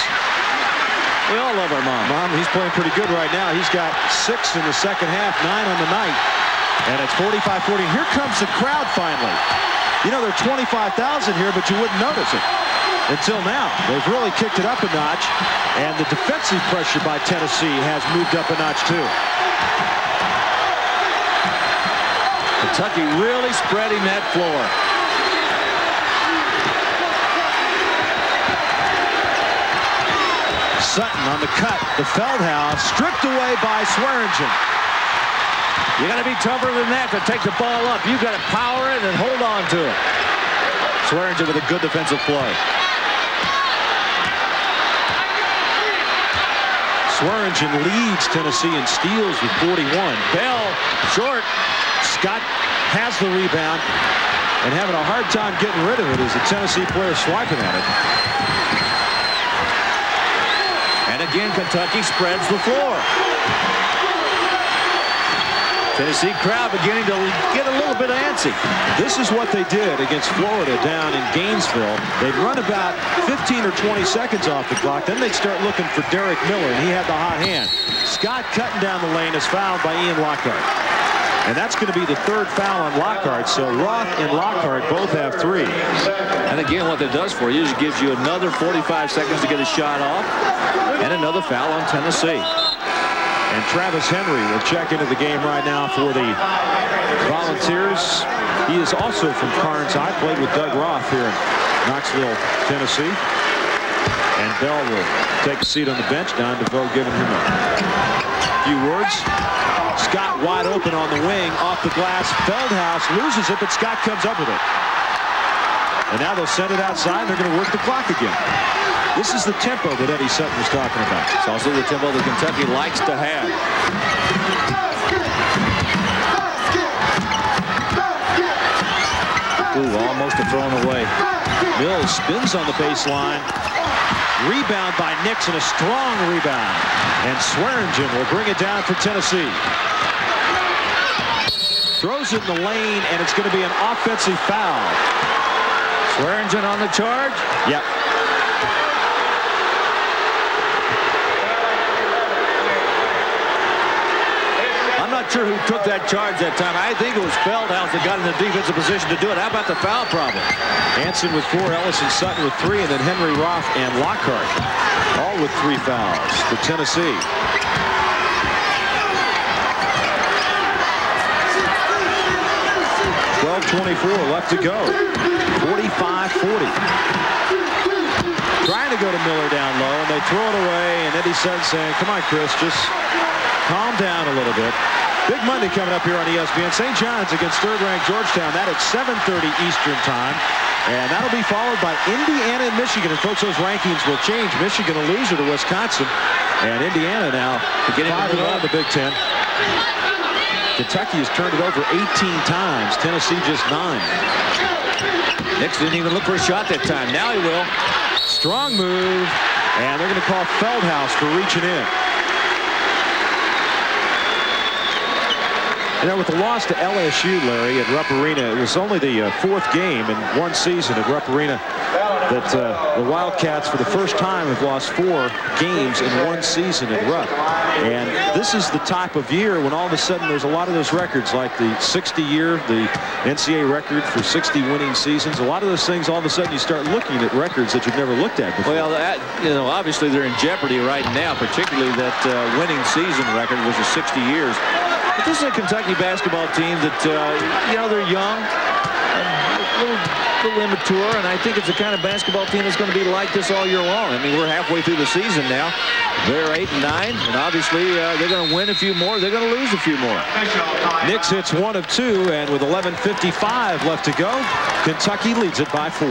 We all love our mom. He's playing pretty good right now. He's got 6 in the second half, 9 on the night. And it's 45-40. Here comes the crowd finally. You know, there are 25,000 here, but you wouldn't notice it until now. They've really kicked it up a notch, and the defensive pressure by Tennessee has moved up a notch too. Kentucky really spreading that floor. Sutton on the cut. The Feldhaus stripped away by Swearingen. You got to be tougher than that to take the ball up. You got to power it and hold on to it. Swearingen with a good defensive play. Swearingen leads Tennessee in steals with 41. Bell short. Scott has the rebound and having a hard time getting rid of it as the Tennessee player swiping at it. And again, Kentucky spreads the floor. Tennessee crowd beginning to get a little bit antsy. This is what they did against Florida down in Gainesville. They'd run about 15 or 20 seconds off the clock. Then they'd start looking for Derek Miller, and he had the hot hand. Scott cutting down the lane is fouled by Ian Lockhart. And that's going to be the 3rd foul on Lockhart. So Roth and Lockhart both have 3. And again, what that does for you is it gives you another 45 seconds to get a shot off and another foul on Tennessee. And Travis Henry will check into the game right now for the Volunteers. He is also from Carnes High, played with Doug Roth here in Knoxville, Tennessee. And Bell will take a seat on the bench. Don DeVoe giving him a few words. Scott wide open on the wing, off the glass. Feldhaus loses it, but Scott comes up with it. And now they'll send it outside, and they're going to work the clock again. This is the tempo that Eddie Sutton was talking about. It's also the tempo that Kentucky likes to have. Ooh, almost a thrown away. Mills spins on the baseline. Rebound by Nix, and a strong rebound. And Swearingen will bring it down for Tennessee. Throws it in the lane, and it's going to be an offensive foul. Swearingen on the charge? Yep. I'm not sure who took that charge that time. I think it was Feldhouse that got in the defensive position to do it. How about the foul problem? Hansen with 4, Ellis and Sutton with 3, and then Henry Roth and Lockhart all with 3 fouls for Tennessee. .24 left to go. 45-40. Trying to go to Miller down low, and they throw it away, and Eddie Sutton saying, come on, Chris, just calm down a little bit. Big Monday coming up here on ESPN. St. John's against third-ranked Georgetown. That at 7:30 Eastern time. And that'll be followed by Indiana and Michigan. And folks, those rankings will change. Michigan a loser to Wisconsin. And Indiana now 5-0 in the Big Ten. Kentucky has turned it over 18 times. Tennessee just 9. Nix didn't even look for a shot that time. Now he will. Strong move. And they're going to call Feldhouse for reaching in. You know, with the loss to LSU, Larry, at Rupp Arena, it was only the 4th game in one season at Rupp Arena that the Wildcats, for the first time, have lost 4 games in one season at Rupp. And this is the type of year when all of a sudden there's a lot of those records, like the 60-year, the NCAA record for 60 winning seasons. A lot of those things, all of a sudden, you start looking at records that you've never looked at before. Well, you know, obviously they're in jeopardy right now, particularly that winning season record, which is 60 years. But this is a Kentucky basketball team that, you know, they're young, a little immature, and I think it's the kind of basketball team that's going to be like this all year long. I mean, we're halfway through the season now. They're 8-9, and obviously they're going to win a few more. They're going to lose a few more. Nix hits 1 of 2, and with 11:55 left to go, Kentucky leads it by 4.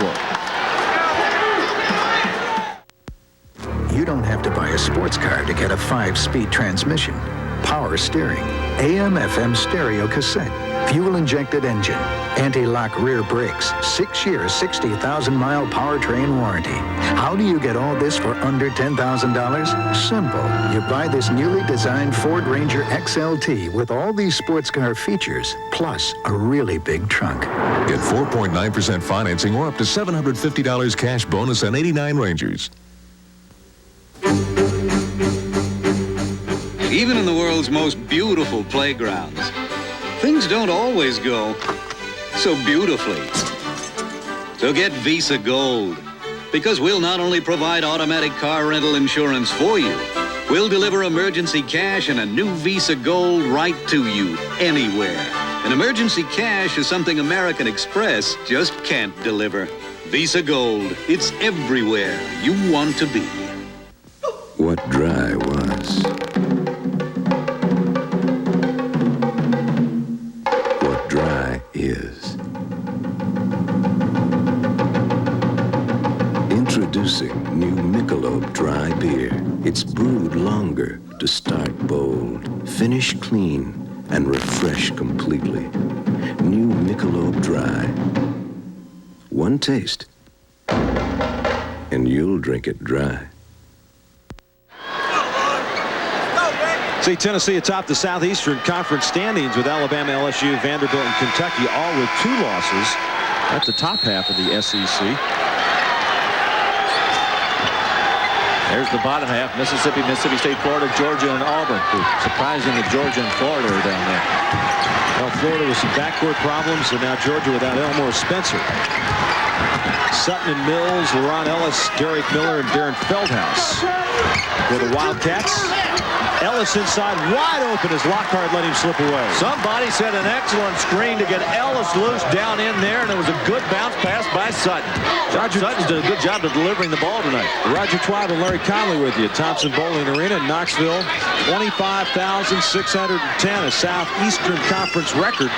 You don't have to buy a sports car to get a 5-speed transmission, power steering, AM/FM stereo cassette, fuel-injected engine, anti-lock rear brakes, 6-year, 60,000-mile powertrain warranty. How do you get all this for under $10,000? Simple. You buy this newly designed Ford Ranger XLT with all these sports car features, plus a really big trunk. Get 4.9% financing or up to $750 cash bonus on 89 Rangers. Even in the world's most beautiful playgrounds, things don't always go so beautifully. So get Visa Gold, because we'll not only provide automatic car rental insurance for you, we'll deliver emergency cash and a new Visa Gold right to you, anywhere. And emergency cash is something American Express just can't deliver. Visa Gold, it's everywhere you want to be. What dry was. What dry is. Introducing new Michelob Dry Beer. It's brewed longer to start bold, finish clean, and refresh completely. New Michelob Dry. One taste, and you'll drink it dry. See, Tennessee atop the Southeastern Conference standings with Alabama, LSU, Vanderbilt, and Kentucky, all with 2 losses at the top half of the SEC. There's the bottom half: Mississippi, Mississippi State, Florida, Georgia, and Auburn. Surprisingly, Georgia and Florida are down there. Well, Florida with some backcourt problems, and now Georgia without Elmore Spencer. Sutton and Mills, LaRon Ellis, Derek Miller, and Darren Feldhouse for the Wildcats. Ellis inside, wide open as Lockhart let him slip away. Somebody set an excellent screen to get Ellis loose down in there, and it was a good bounce pass by Sutton. Sutton's did a good job of delivering the ball tonight. Roger Twybe and Larry Conley with you. Thompson-Bowling Arena in Knoxville. 25,610, a Southeastern Conference record.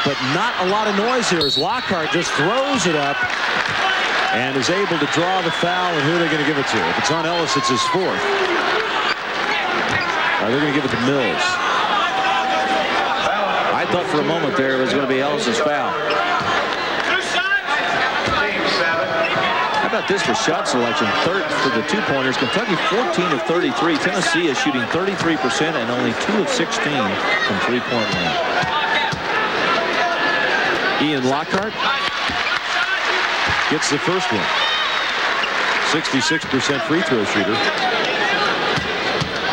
But not a lot of noise here as Lockhart just throws it up. and is able to draw the foul. And who are they going to give it to? If it's on Ellis, it's his fourth. They're going to give it to Mills. I thought for a moment there it was going to be Ellis's foul. How about this for shot selection? Third for the two-pointers. Kentucky 14 of 33. Tennessee is shooting 33% and only 2 of 16 from three-point land. Ian Lockhart gets the first one. 66% free throw shooter.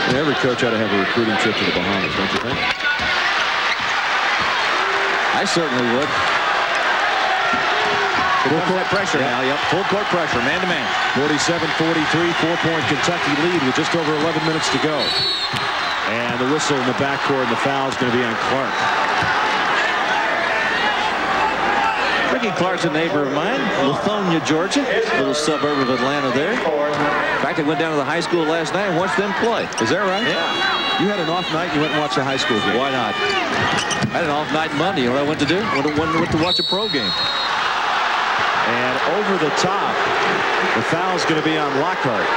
And every coach ought to have a recruiting trip to the Bahamas, don't you think? I certainly would. Full court pressure now. Yep, full court pressure, man-to-man. 47-43, 4-point Kentucky lead with just over 11 minutes to go. And the whistle in the backcourt, and the foul is going to be on Clark. Ricky Clark's a neighbor of mine, Lithonia, Georgia, little suburb of Atlanta there. In fact, I went down to the high school last night and watched them play. Is that right? Yeah. You had an off night, you went and watched a high school game. Why not? I had an off night Monday. You know what I went to do? Went to watch a pro game. And over the top, the foul's going to be on Lockhart.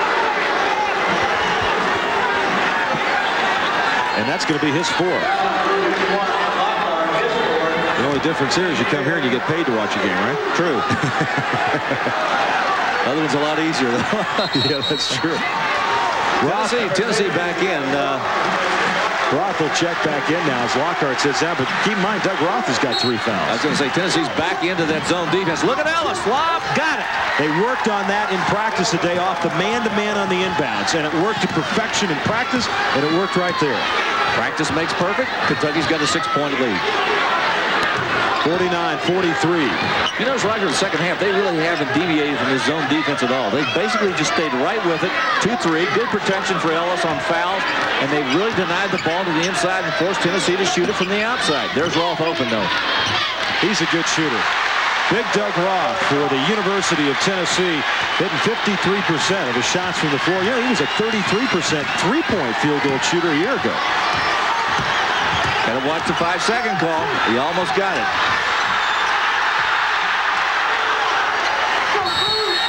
And that's going to be his fourth. The only difference here is you come here and you get paid to watch a game, right? True. Other one's a lot easier, though. Yeah, that's true. Tennessee back in. Roth will check back in now as Lockhart sits down, but keep in mind Doug Roth has got 3 fouls. I was going to say Tennessee's back into that zone defense. Look at Ellis. Lob. Got it. They worked on that in practice today off the man-to-man on the inbounds, and it worked to perfection in practice, and it worked right there. Practice makes perfect. Kentucky's got a 6-point lead. 49-43. You notice right here in the second half, they really haven't deviated from this zone defense at all. They basically just stayed right with it. 2-3. Good protection for Ellis on fouls, and they really denied the ball to the inside and forced Tennessee to shoot it from the outside. There's Roth open, though. He's a good shooter. Big Doug Roth for the University of Tennessee, hitting 53% of his shots from the floor. You know, he was a 33% three-point field goal shooter a year ago. Gotta watch the 5-second call. He almost got it.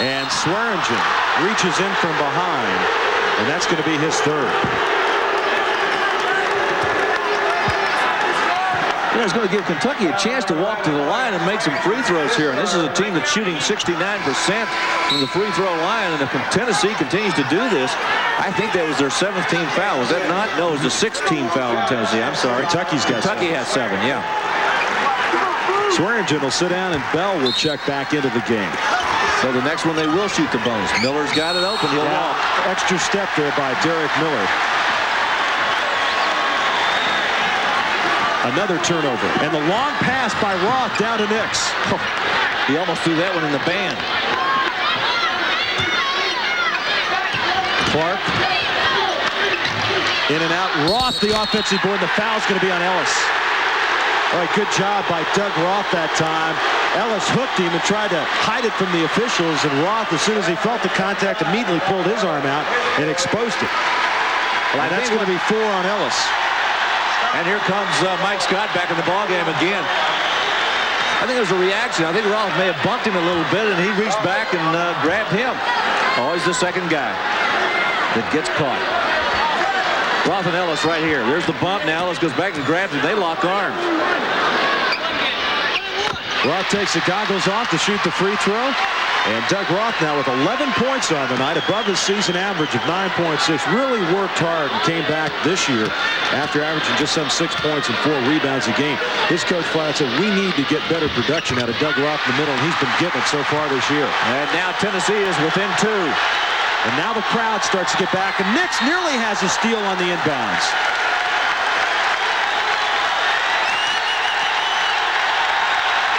And Swearingen reaches in from behind, and that's going to be his third. You know, it's going to give Kentucky a chance to walk to the line and make some free throws here. And this is a team that's shooting 69% from the free throw line. And if Tennessee continues to do this, I think that was their 7th team foul. Was that not? No, it was the 6th team foul in Tennessee. I'm sorry. Kentucky has 7, yeah. Swearingen will sit down, and Bell will check back into the game. So the next one they will shoot the bonus. Miller's got it open. He'll walk. Extra step there by Derek Miller. Another turnover. And the long pass by Roth down to Nix. Oh, he almost threw that one in the band. Clark. In and out. Roth, the offensive board. The foul's going to be on Ellis. All right, good job by Doug Roth that time. Ellis hooked him and tried to hide it from the officials, and Roth, as soon as he felt the contact, immediately pulled his arm out and exposed it. Well, and that's going to be 4 on Ellis. And here comes Mike Scott back in the ballgame again. I think it was a reaction. I think Roth may have bumped him a little bit, and he reached back and grabbed him. Always the second guy that gets caught. Roth and Ellis right here. There's the bump. Now Ellis goes back and grabs him. They lock arms. Roth takes the goggles off to shoot the free throw. And Doug Roth now with 11 points on the night, above his season average of 9.6. Really worked hard and came back this year after averaging just some 6 points and 4 rebounds a game. His coach flat said, we need to get better production out of Doug Roth in the middle, and he's been getting it so far this year. And now Tennessee is within 2. And now the crowd starts to get back, and Nix nearly has a steal on the inbounds.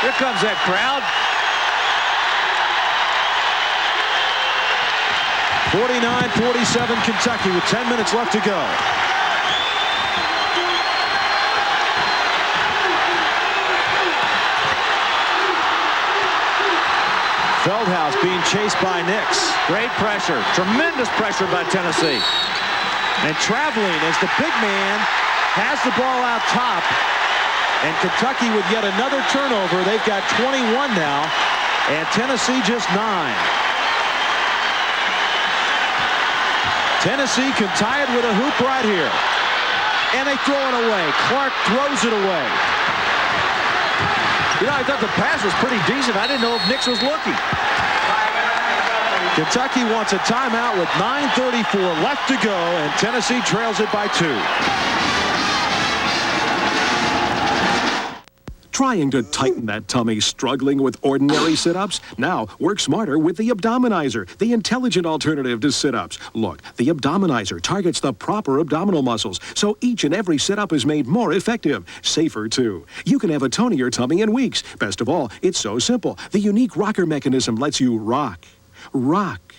Here comes that crowd. 49-47 Kentucky with 10 minutes left to go. Feldhaus being chased by Nix. Great pressure. Tremendous pressure by Tennessee. And traveling as the big man has the ball out top. And Kentucky with yet another turnover. They've got 21 now. And Tennessee just 9. Tennessee can tie it with a hoop right here. And they throw it away. Clark throws it away. You know, I thought the pass was pretty decent. I didn't know if Nix was looking. Kentucky wants a timeout with 9:34 left to go, and Tennessee trails it by 2. Trying to tighten that tummy, struggling with ordinary sit-ups? Now, work smarter with the Abdominizer, the intelligent alternative to sit-ups. Look, the Abdominizer targets the proper abdominal muscles, so each and every sit-up is made more effective. Safer, too. You can have a tonier tummy in weeks. Best of all, it's so simple. The unique rocker mechanism lets you rock. Rock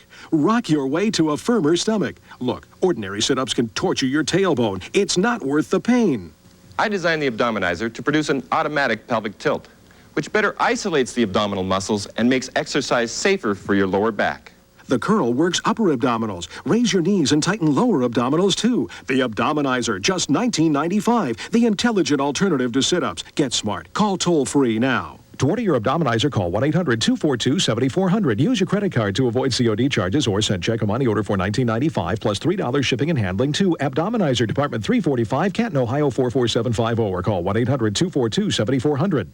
your way to a firmer stomach. Look, ordinary sit-ups can torture your tailbone. It's not worth the pain. I designed the Abdominizer to produce an automatic pelvic tilt, which better isolates the abdominal muscles and makes exercise safer for your lower back. The curl works upper abdominals. Raise your knees and tighten lower abdominals, too. The Abdominizer, just $19.95. The intelligent alternative to sit-ups. Get smart. Call toll-free now. To order your Abdominizer, call 1-800-242-7400. Use your credit card to avoid COD charges or send check or money order for $19.95 plus $3 shipping and handling to Abdominizer, Department 345, Canton, Ohio 44750, or call 1-800-242-7400.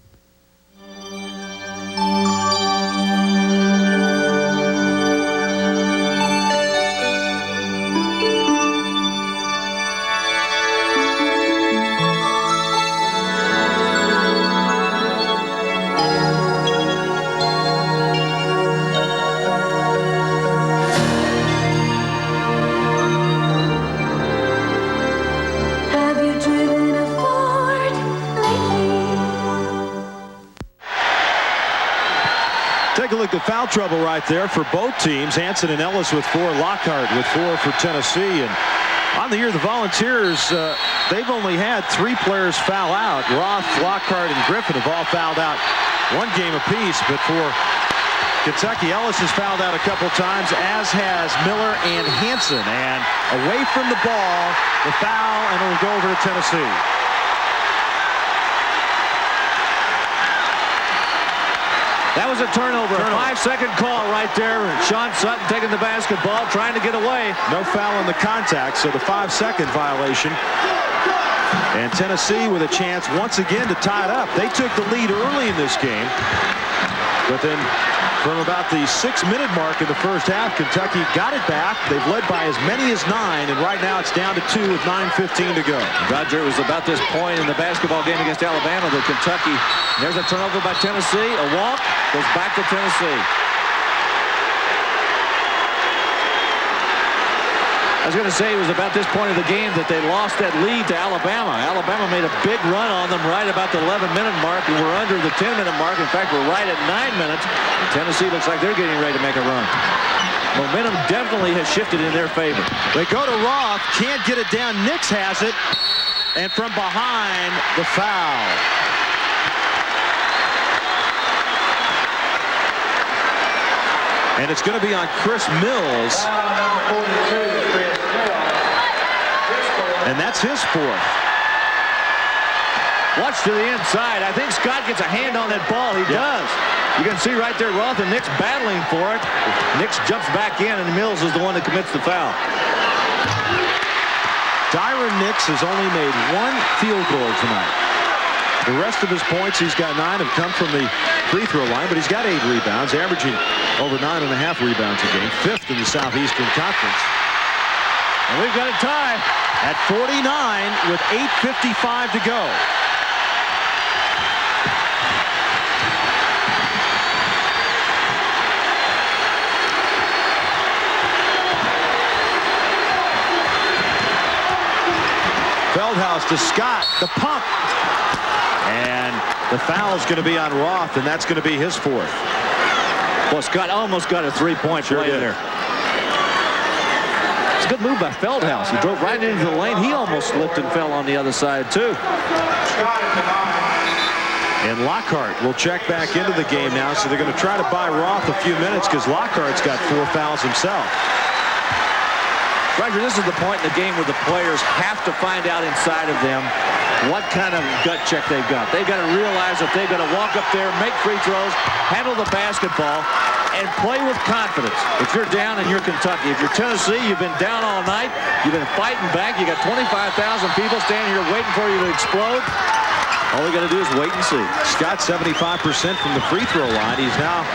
Take a look at foul trouble right there for both teams. Hansen and Ellis with 4, Lockhart with 4 for Tennessee. And on the year, the Volunteers, they've only had 3 players foul out. Roth, Lockhart, and Griffin have all fouled out 1 game apiece. But for Kentucky, Ellis has fouled out a couple times, as has Miller and Hansen. And away from the ball, the foul, and it'll go over to Tennessee. That was a turnover. A 5-second call right there. Sean Sutton taking the basketball, trying to get away. No foul on the contact, so the 5-second violation. And Tennessee with a chance once again to tie it up. They took the lead early in this game. But then from about the 6-minute mark in the first half, Kentucky got it back. They've led by as many as 9, and right now it's down to 2 with 9:15 to go. Roger, it was about this point in the basketball game against Alabama that Kentucky, there's a turnover by Tennessee, a walk, goes back to Tennessee. I was going to say it was about this point of the game that they lost that lead to Alabama. Alabama made a big run on them right about the 11-minute mark, and we're under the 10-minute mark. In fact, we're right at 9 minutes. Tennessee looks like they're getting ready to make a run. Momentum definitely has shifted in their favor. They go to Roth, can't get it down. Nix has it, and from behind, the foul. And it's going to be on Chris Mills. And that's his 4th. Watch to the inside. I think Scott gets a hand on that ball. He does. You can see right there Roth and Nix battling for it. Nix jumps back in, and Mills is the one that commits the foul. Dyron Nix has only made 1 field goal tonight. The rest of his points, he's got 9, have come from the free throw line, but he's got 8 rebounds, averaging over 9.5 rebounds a game, 5th in the Southeastern Conference. And we've got a tie at 49 with 8:55 to go. Feldhaus to Scott, the pump. And the foul's going to be on Roth, and that's going to be his 4th. Well, Scott almost got a 3-point play there. It's a good move by Feldhaus. He drove right into the lane. He almost slipped and fell on the other side, too. And Lockhart will check back into the game now, so they're going to try to buy Roth a few minutes because Lockhart's got 4 fouls himself. Roger, this is the point in the game where the players have to find out inside of them what kind of gut check they've got. They've got to realize that they've got to walk up there, make free throws, handle the basketball, and play with confidence. If you're down and you're Kentucky, if you're Tennessee, you've been down all night, you've been fighting back, you got 25,000 people standing here waiting for you to explode. All we got to do is wait and see. Scott 75% from the free throw line. He's now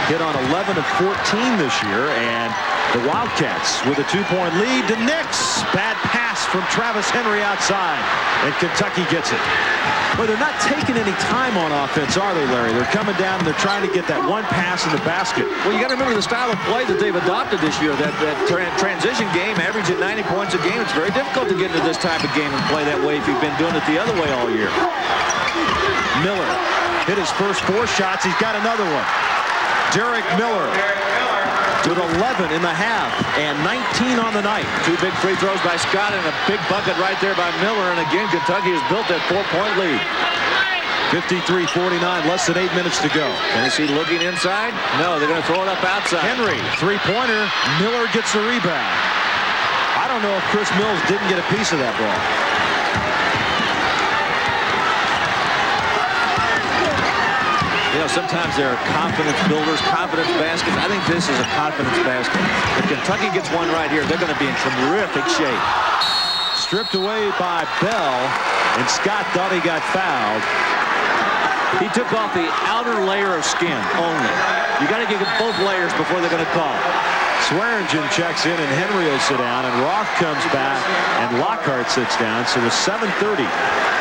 hit on 11 of 14 this year, and the Wildcats with a 2-point lead to Nix. Bad pass from Travis Henry outside, and Kentucky gets it. Well, they're not taking any time on offense, are they, Larry? They're coming down and they're trying to get that one pass in the basket. Well, you got to remember the style of play that they've adopted this year. That transition game, averaging 90 points a game. It's very difficult to get into this type of game and play that way if you've been doing it the other way all year. Miller hit his first 4 shots. He's got another one. Derek Miller with 11 in the half and 19 on the night. 2 big free throws by Scott and a big bucket right there by Miller. And again, Kentucky has built that 4-point lead. 53-49, less than 8 minutes to go. Tennessee looking inside. No, they're going to throw it up outside. Henry, 3-pointer. Miller gets the rebound. I don't know if Chris Mills didn't get a piece of that ball. You know, sometimes there are confidence builders, confidence baskets. I think this is a confidence basket. If Kentucky gets one right here, they're going to be in terrific shape. Stripped away by Bell, and Scott thought he got fouled. He took off the outer layer of skin only. You got to get both layers before they're going to call. Swearingen checks in, and Henry will sit down, and Roth comes back, and Lockhart sits down. So with 7:30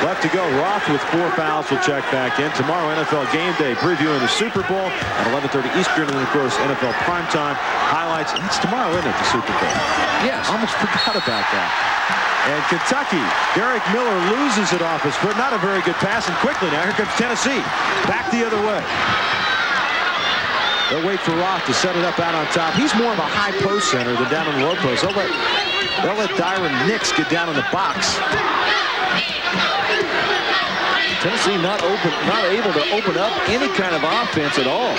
left to go, Roth with 4 fouls will check back in. Tomorrow, NFL Game Day, previewing the Super Bowl at 11:30 Eastern, and of course, NFL Primetime highlights. It's tomorrow, isn't it, the Super Bowl? Yes. Almost forgot about that. And Kentucky, Derek Miller loses it off his foot. Not a very good pass, and quickly now, here comes Tennessee. Back the other way. They'll wait for Roth to set it up out on top. He's more of a high post center than down on the low post. They'll let Dyron Nix get down in the box. Tennessee not able to open up any kind of offense at all.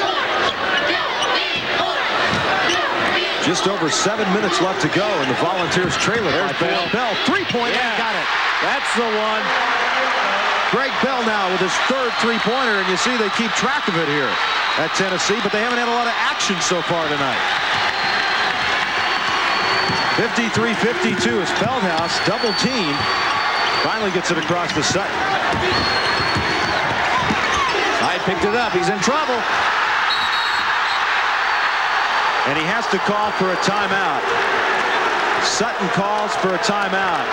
Just over 7 minutes left to go, and the Volunteers trail it. There's Bell. Bell, 3-point, yeah. Got it. That's the one. Greg Bell now with his 3rd 3-pointer, and you see they keep track of it here at Tennessee, but they haven't had a lot of action so far tonight. 53-52 as Feldhaus, double teamed, finally gets it across to Sutton. I picked it up. He's in trouble. And he has to call for a timeout. Sutton calls for a timeout.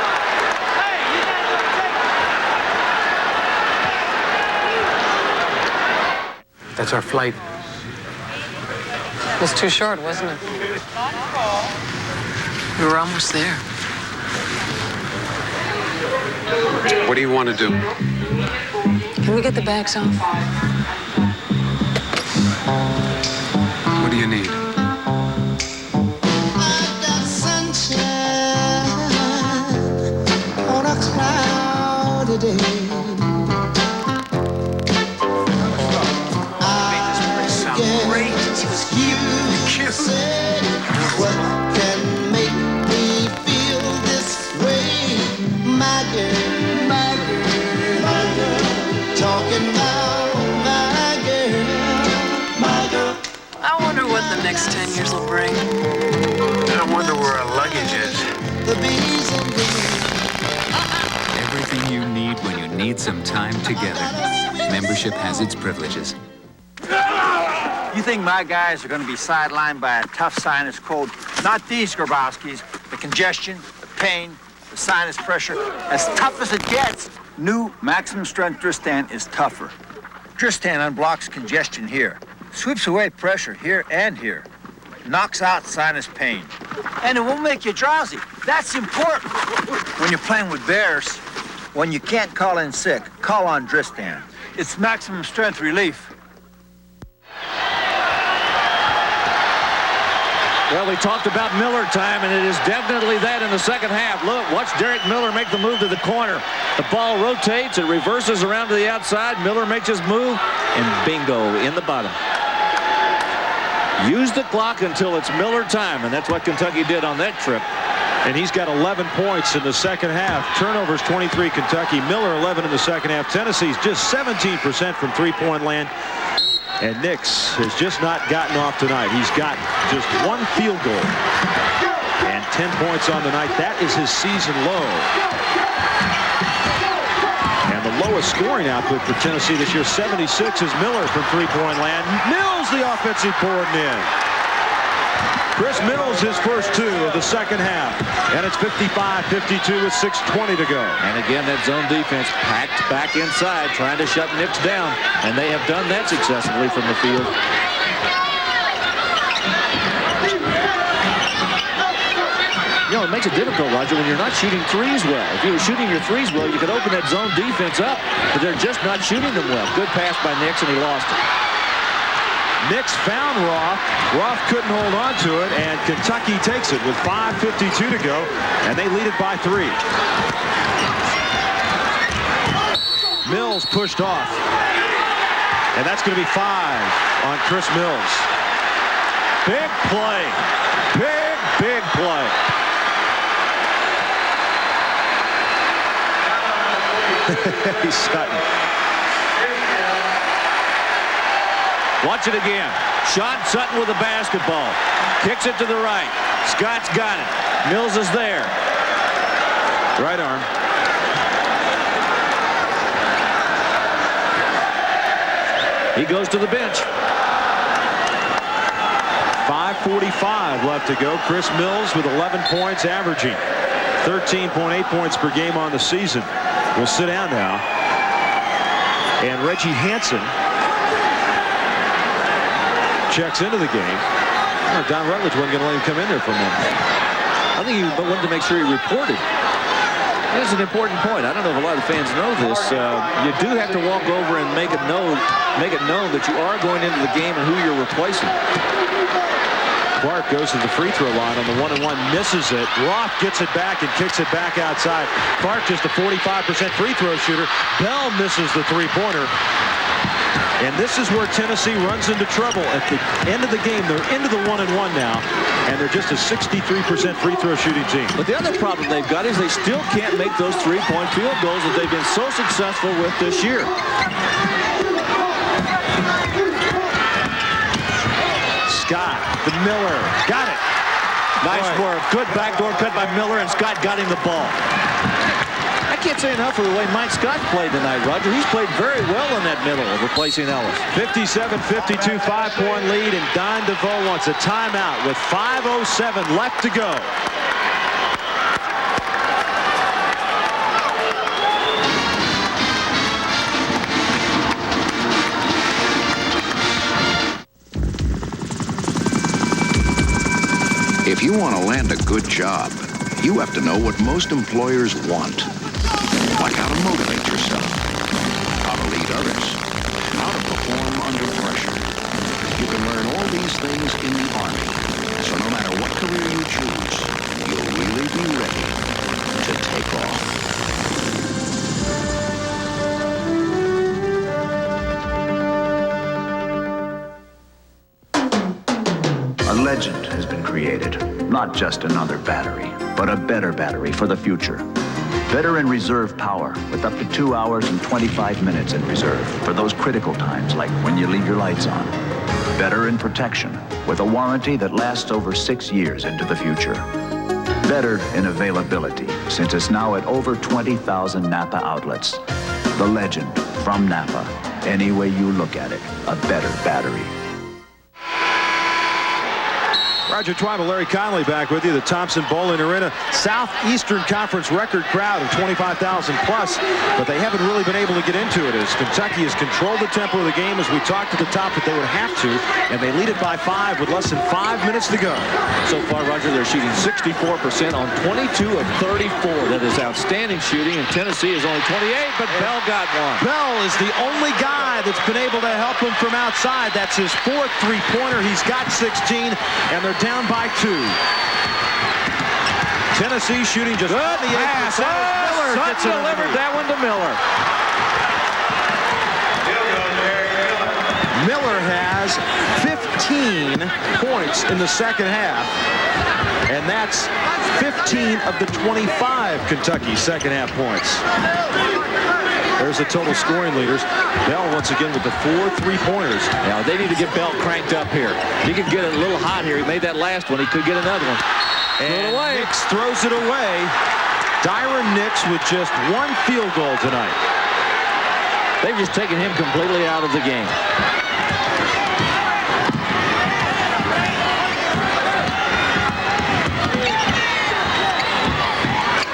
That's our flight. It was too short, wasn't it? We were almost there. What do you want to do? Can we get the bags off? What do you need? On a cloudy day. What can make me feel this way? My girl, my girl, my girl. Talking about my girl, my girl. I wonder what the next 10 years will bring. I wonder where our luggage is. The bees and Everything you need when you need some time together. Membership has its privileges. You think my guys are going to be sidelined by a tough sinus cold? Not these Grabowskis. The congestion, the pain, the sinus pressure. As tough as it gets, new maximum strength Dristan is tougher. Dristan unblocks congestion here, sweeps away pressure here and here, knocks out sinus pain. And it won't make you drowsy. That's important. When you're playing with bears, when you can't call in sick, call on Dristan. It's maximum strength relief. Well, we talked about Miller time, and it is definitely that in the second half. Look, watch Derek Miller make the move to the corner. The ball rotates, it reverses around to the outside. Miller makes his move, and bingo, in the bottom. Use the clock until it's Miller time, and that's what Kentucky did on that trip. And he's got 11 points in the second half. Turnovers 23 Kentucky. Miller 11 in the second half. Tennessee's just 17% from three-point land. And Nix has just not gotten off tonight. He's got just one field goal and 10 points on the night. That is his season low. And the lowest scoring output for Tennessee this year, 76, is Miller from three-point land. Mills, the offensive coordinator. Chris Mills, his first two of the second half. And it's 55-52 with 6:20 to go. And again, that zone defense packed back inside, trying to shut Nix down. And they have done that successfully from the field. You know, it makes it difficult, Roger, when you're not shooting threes well. If you were shooting your threes well, you could open that zone defense up. But they're just not shooting them well. Good pass by Nix, and he lost it. Nix found Roth. Roth couldn't hold on to it, and Kentucky takes it with 5:52 to go, and they lead it by 3. Mills pushed off, and that's going to be 5 on Chris Mills. Big play. Big play. He's Sutton. Watch it again. Sean Sutton with the basketball. Kicks it to the right. Scott's got it. Mills is there. Right arm. He goes to the bench. 5:45 left to go. Chris Mills with 11 points, averaging 13.8 points per game on the season. Will sit down now. And Reggie Hansen checks into the game. Oh, Don Rutledge wasn't going to let him come in there for a moment. I think he wanted to make sure he reported. That's an important point. I don't know if a lot of fans know this. You do have to walk over and make it known that you are going into the game and who you're replacing. Clark goes to the free throw line on the 1-and-1, misses it. Roth gets it back and kicks it back outside. Clark just a 45% free throw shooter. Bell misses the three-pointer. And this is where Tennessee runs into trouble. At the end of the game, they're into the 1-and-1 now, and they're just a 63% free throw shooting team. But the other problem they've got is they still can't make those three-point field goals that they've been so successful with this year. Scott, the Miller, got it. Nice work. Good backdoor cut by Miller, and Scott got him the ball. I can't say enough for the way Mike Scott played tonight, Roger. He's played very well in that middle, replacing Ellis. 57-52, 5-point lead, and Don DeVoe wants a timeout with 5:07 left to go. If you want to land a good job, you have to know what most employers want. Like how to motivate yourself, how to lead others, how to perform under pressure. You can learn all these things in the Army. So no matter what career you choose, you'll really be ready to take off. A legend has been created. Not just another battery, but a better battery for the future. Better in reserve power with up to 2 hours and 25 minutes in reserve for those critical times like when you leave your lights on. Better in protection with a warranty that lasts over 6 years into the future. Better in availability since it's now at over 20,000 Napa outlets. The legend from Napa. Any way you look at it, a better battery. Roger Twyman, Larry Conley back with you. The Thompson-Bowling Arena, Southeastern Conference record crowd of 25,000 plus, but they haven't really been able to get into it as Kentucky has controlled the tempo of the game as we talked at the top that they would have to, and they lead it by 5 with less than 5 minutes to go. So far, Roger, they're shooting 64% on 22 of 34. That is outstanding shooting, and Tennessee is only 28, but Bell got one. Bell is the only guy that's been able to help him from outside. That's his 4th three-pointer. He's got 16, and they're down by 2. Tennessee shooting just 28%. Miller gets it delivered that one to Miller. Miller has 15 points in the second half. And that's 15 of the 25 Kentucky second half points. There's the total scoring leaders. Bell once again with the 4 3-pointers. Now they need to get Bell cranked up here. He could get it a little hot here. He made that last one. He could get another one. And Nix throws it away. Dyron Nix with just 1 field goal tonight. They've just taken him completely out of the game.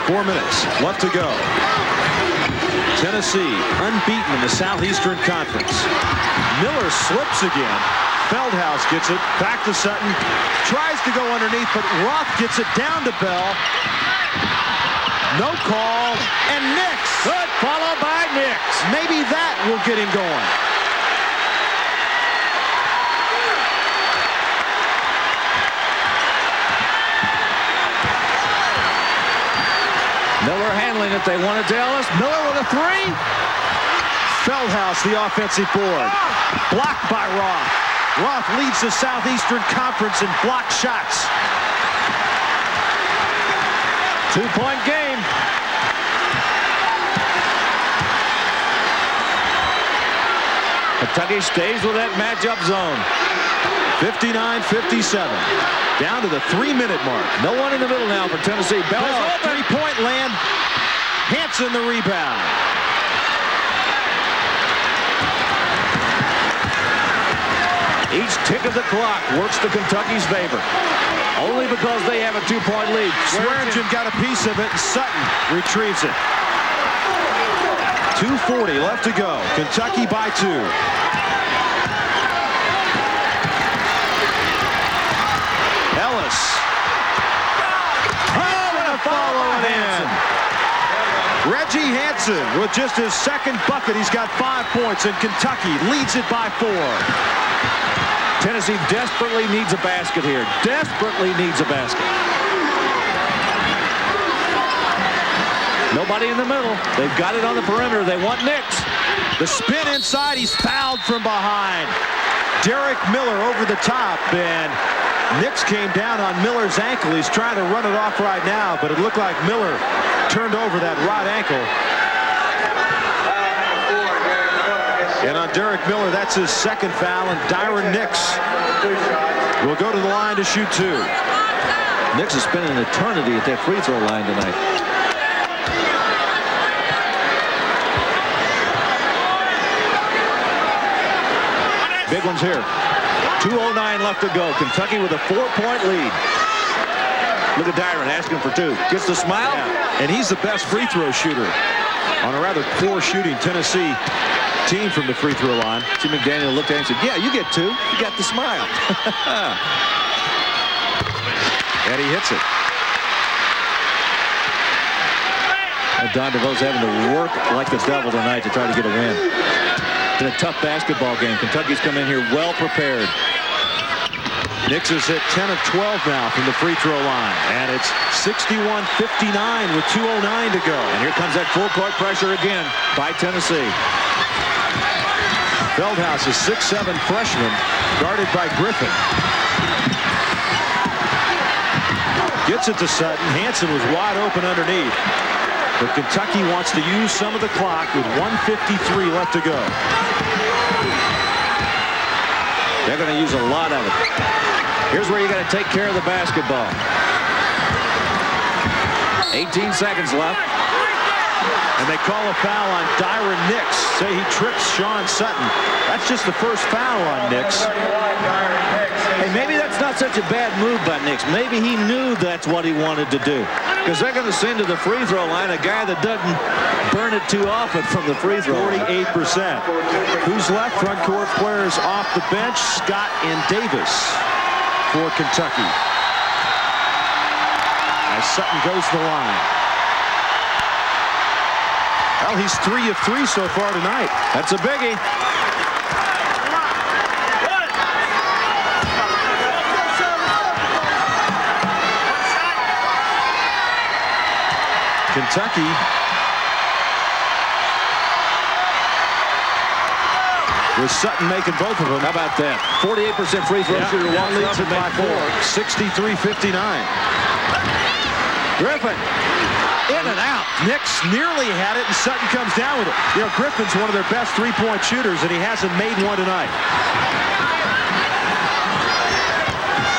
Four minutes left to go. Tennessee unbeaten in the Southeastern Conference. Miller slips again. Feldhaus gets it back to Sutton. Tries to go underneath, but Roth gets it down to Bell. No call, and Nix. Good, followed by Nix. Maybe that will get him going. Miller handling it. They want it to Ellis. Miller with a 3. Feldhaus, the offensive board. Blocked by Roth. Roth leads the Southeastern Conference in blocked shots. 2-point game. Kentucky stays with that matchup zone. 59-57. Down to the 3-minute mark. No one in the middle now for Tennessee. Bell, 3-point land. Hansen the rebound. Each tick of the clock works to Kentucky's favor. Only because they have a 2-point lead. Swearingen got a piece of it, and Sutton retrieves it. 2:40 left to go. Kentucky by 2. Ellis. Oh, and a follow in. Reggie Hansen with just his second bucket. He's got 5 points, and Kentucky leads it by 4. Tennessee desperately needs a basket here. Desperately needs a basket. Nobody in the middle. They've got it on the perimeter. They want Nix. The spin inside. He's fouled from behind. Derek Miller over the top, and Nix came down on Miller's ankle. He's trying to run it off right now, but it looked like Miller turned over that right ankle. And on Derek Miller, that's his second foul, and Dyron Nix will go to the line to shoot 2. Nix has spent an eternity at that free throw line tonight. Big one's here. 2:09 left to go. Kentucky with a 4-point lead. Look at Dyron asking for 2. Gets the smile. Yeah. And he's the best free throw shooter on a rather poor shooting Tennessee team from the free throw line. See, McDaniel looked at him and said, yeah, you get 2. You got the smile. And he hits it. Don DeVoe's having to work like the devil tonight to try to get a win. It's been a tough basketball game. Kentucky's come in here well prepared. Nix has hit 10 of 12 now from the free throw line. And it's 61-59 with 2:09 to go. And here comes that full court pressure again by Tennessee. Feldhaus, a 6'7" freshman, guarded by Griffin. Gets it to Sutton. Hansen was wide open underneath. But Kentucky wants to use some of the clock with 1:53 left to go. They're going to use a lot of it. Here's where you got to take care of the basketball. 18 seconds left. And they call a foul on Dyron Nix. Say he trips Sean Sutton. That's just the first foul on Nix. Hey, maybe that's not such a bad move by Nix. Maybe he knew that's what he wanted to do. Because they're going to send to the free throw line a guy that doesn't burn it too often from the free throw line. 48%. Who's left? Front court players off the bench. Scott and Davis for Kentucky. As Sutton goes to the line. Well, he's 3 of 3 so far tonight. That's a biggie. Kentucky with Sutton making both of them. How about that? 48% free throw shooter. Now One leads it by 4. 63-59. Griffin. In and out. Nix nearly had it, and Sutton comes down with it. You know, Griffin's one of their best three-point shooters, and he hasn't made one tonight.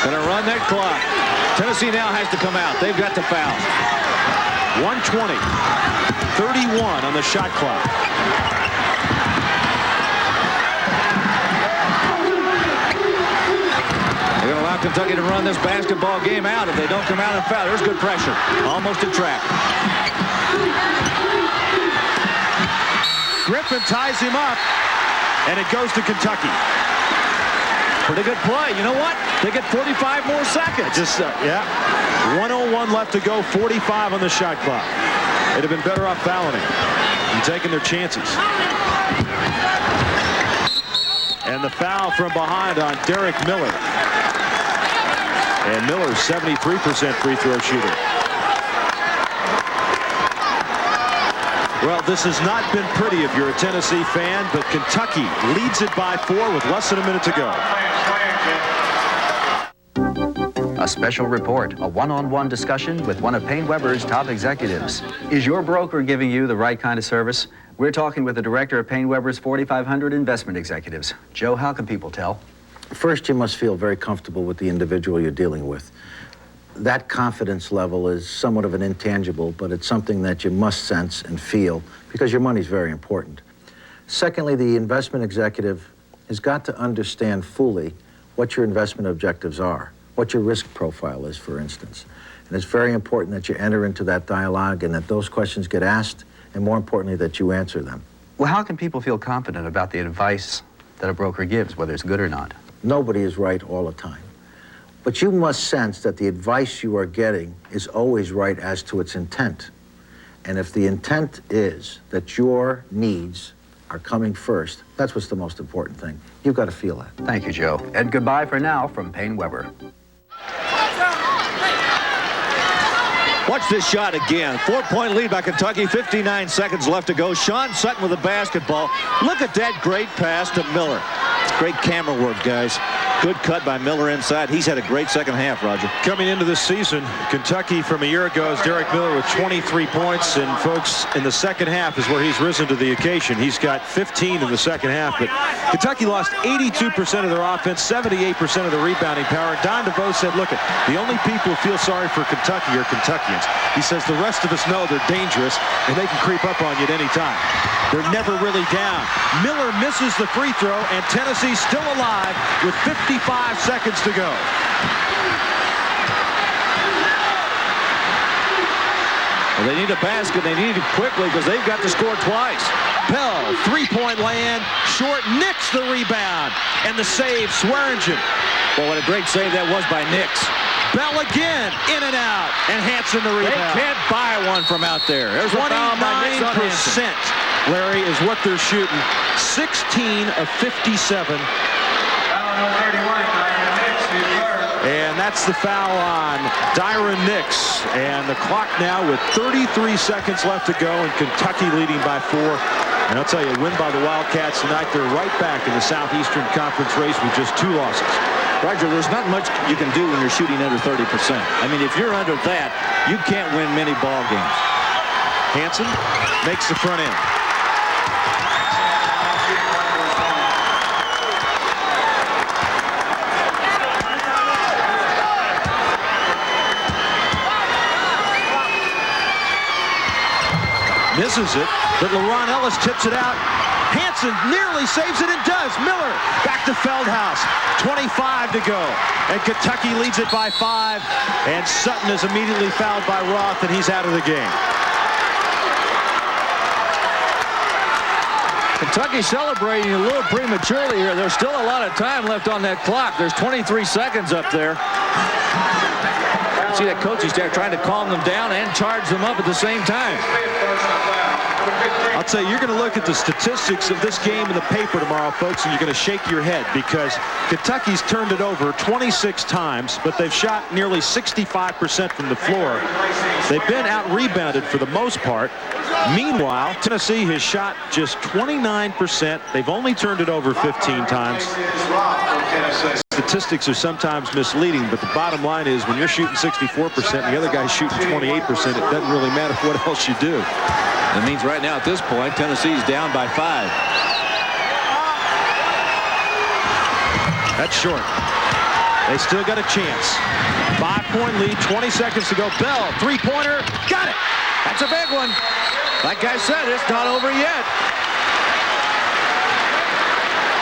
Gonna run that clock. Tennessee now has to come out. They've got to foul. 1:20. 31 on the shot clock. They're going to allow Kentucky to run this basketball game out if they don't come out and foul. There's good pressure. Almost a trap. Griffin ties him up, and it goes to Kentucky. Pretty good play. You know what? They get 45 more seconds. Just, 1:01 left to go, 45 on the shot clock. They'd have been better off fouling him and taking their chances. And the foul from behind on Derek Miller. And Miller's 73% free throw shooter. Well, this has not been pretty if you're a Tennessee fan, but Kentucky leads it by 4 with less than a minute to go. A special report, a one-on-one discussion with one of Payne Weber's top executives. Is your broker giving you the right kind of service? We're talking with the director of Payne Weber's 4,500 investment executives. Joe, how can people tell? First, you must feel very comfortable with the individual you're dealing with. That confidence level is somewhat of an intangible, but it's something that you must sense and feel because your money's very important. Secondly, the investment executive has got to understand fully what your investment objectives are, what your risk profile is, for instance. And it's very important that you enter into that dialogue and that those questions get asked, and more importantly, that you answer them. Well, how can people feel confident about the advice that a broker gives, whether it's good or not? Nobody is right all the time. But you must sense that the advice you are getting is always right as to its intent. And if the intent is that your needs are coming first, that's what's the most important thing. You've got to feel that. Thank you, Joe. And goodbye for now from Payne Weber. Watch this shot again. 4-point lead by Kentucky. 59 seconds left to go. Sean Sutton with the basketball. Look at that great pass to Miller. Great camera work, guys. Good cut by Miller inside. He's had a great second half, Roger. Coming into this season, Kentucky from a year ago is Derek Miller with 23 points. And, folks, in the second half is where he's risen to the occasion. He's got 15 in the second half. But Kentucky lost 82% of their offense, 78% of the rebounding power. Don DeVoe said, look, the only people who feel sorry for Kentucky are Kentuckians. He says the rest of us know they're dangerous, and they can creep up on you at any time. They're never really down. Miller misses the free throw, and Tennessee's still alive with 55 seconds to go. Well, they need a basket. They need it quickly because they've got to score twice. Pell, three-point land, short, Nix the rebound, and the save, Swearingen. Well, what a great save that was by Nix. Bell again, in and out, and Hansen the rebound. They can't buy one from out there. There's a foul by Nix on Hansen. Larry, is what they're shooting. 16 of 57. And that's the foul on Dyron Nix. And the clock now with 33 seconds left to go, and Kentucky leading by 4. And I'll tell you, win by the Wildcats tonight. They're right back in the Southeastern Conference race with just 2 losses. Roger, there's not much you can do when you're shooting under 30%. I mean, if you're under that, you can't win many ball games. Hansen makes the front end. Misses it, but LaRon Ellis tips it out. Hansen nearly saves it and does. Miller back to Feldhaus. 25 to go. And Kentucky leads it by 5. And Sutton is immediately fouled by Roth, and he's out of the game. Kentucky celebrating a little prematurely here. There's still a lot of time left on that clock. There's 23 seconds up there. See that coaching staff trying to calm them down and charge them up at the same time. I'll tell you, you're going to look at the statistics of this game in the paper tomorrow, folks, and you're going to shake your head because Kentucky's turned it over 26 times, but they've shot nearly 65% from the floor. They've been out-rebounded for the most part. Meanwhile, Tennessee has shot just 29%. They've only turned it over 15 times. Statistics are sometimes misleading, but the bottom line is when you're shooting 64% and the other guy's shooting 28%, it doesn't really matter what else you do. It means right now at this point, Tennessee's down by 5. That's short. They still got a chance. 5-point lead, 20 seconds to go. Bell, three-pointer, got it. That's a big one. Like I said, it's not over yet.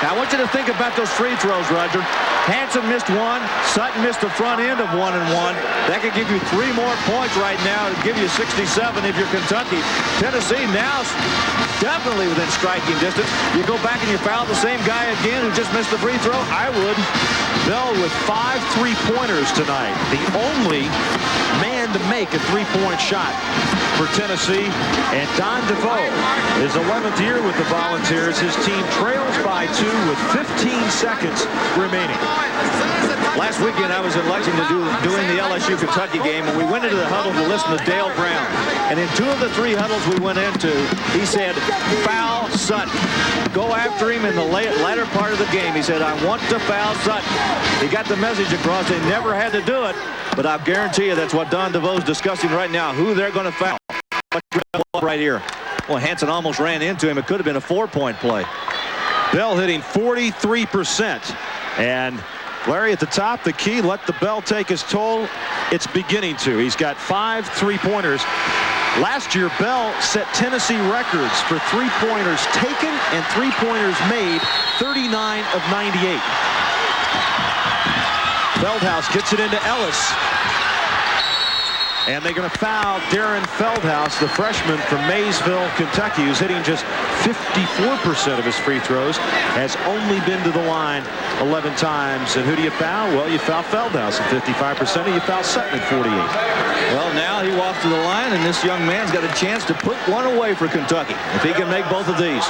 Now, I want you to think about those free throws, Roger. Hanson missed one. Sutton missed the front end of 1 and 1. That could give you 3 more points right now to give you 67 if you're Kentucky. Tennessee now definitely within striking distance. You go back and you foul the same guy again who just missed the free throw? I would. Bell with 5 3-pointers tonight. The only man to make a 3-point shot for Tennessee. And Don DeVoe, his 11th year with the Volunteers. His team trails by 2 with 15 seconds remaining. Last weekend I was in Lexington doing the LSU-Kentucky game, and we went into the huddle to listen to Dale Brown. And in 2 of the 3 huddles we went into, he said, foul Sutton. Go after him in the latter part of the game. He said, I want to foul Sutton. He got the message across. They never had to do it, but I guarantee you that's what Don DeVoe's discussing right now, who they're going to foul. Right here. Well, Hanson almost ran into him. It could have been a 4-point play. Bell hitting 43%. And Larry at the top, the key, let the bell take his toll. It's beginning to. He's got 5 3-pointers. Last year, Bell set Tennessee records for 3-pointers taken and 3-pointers made, 39 of 98. Feldhaus gets it into Ellis. And they're going to foul Darren Feldhaus, the freshman from Maysville, Kentucky, who's hitting just 54% of his free throws, has only been to the line 11 times. And who do you foul? Well, you foul Feldhaus at 55%, and you foul Sutton at 48. Well, now he walks to the line, and this young man's got a chance to put one away for Kentucky, if he can make both of these.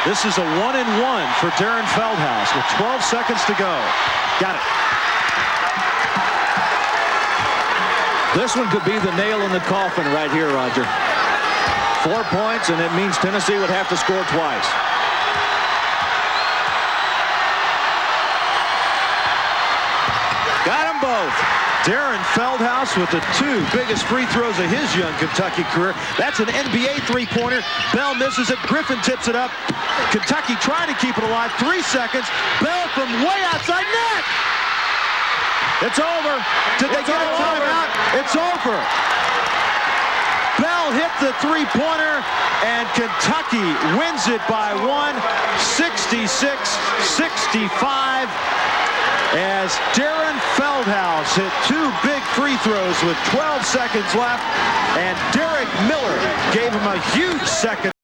This is a 1-and-1 for Darren Feldhaus with 12 seconds to go. Got it. This one could be the nail in the coffin right here, Roger. 4 points, and it means Tennessee would have to score twice. Got them both. Darren Feldhaus with the 2 biggest free throws of his young Kentucky career. That's an NBA 3-pointer. Bell misses it. Griffin tips it up. Kentucky trying to keep it alive. 3 seconds. Bell from way outside net. It's over. Did they get a timeout? It's over. Bell hit the 3-pointer, and Kentucky wins it by 1, 66-65. As Darren Feldhaus hit 2 big free throws with 12 seconds left, and Derek Miller gave him a huge second.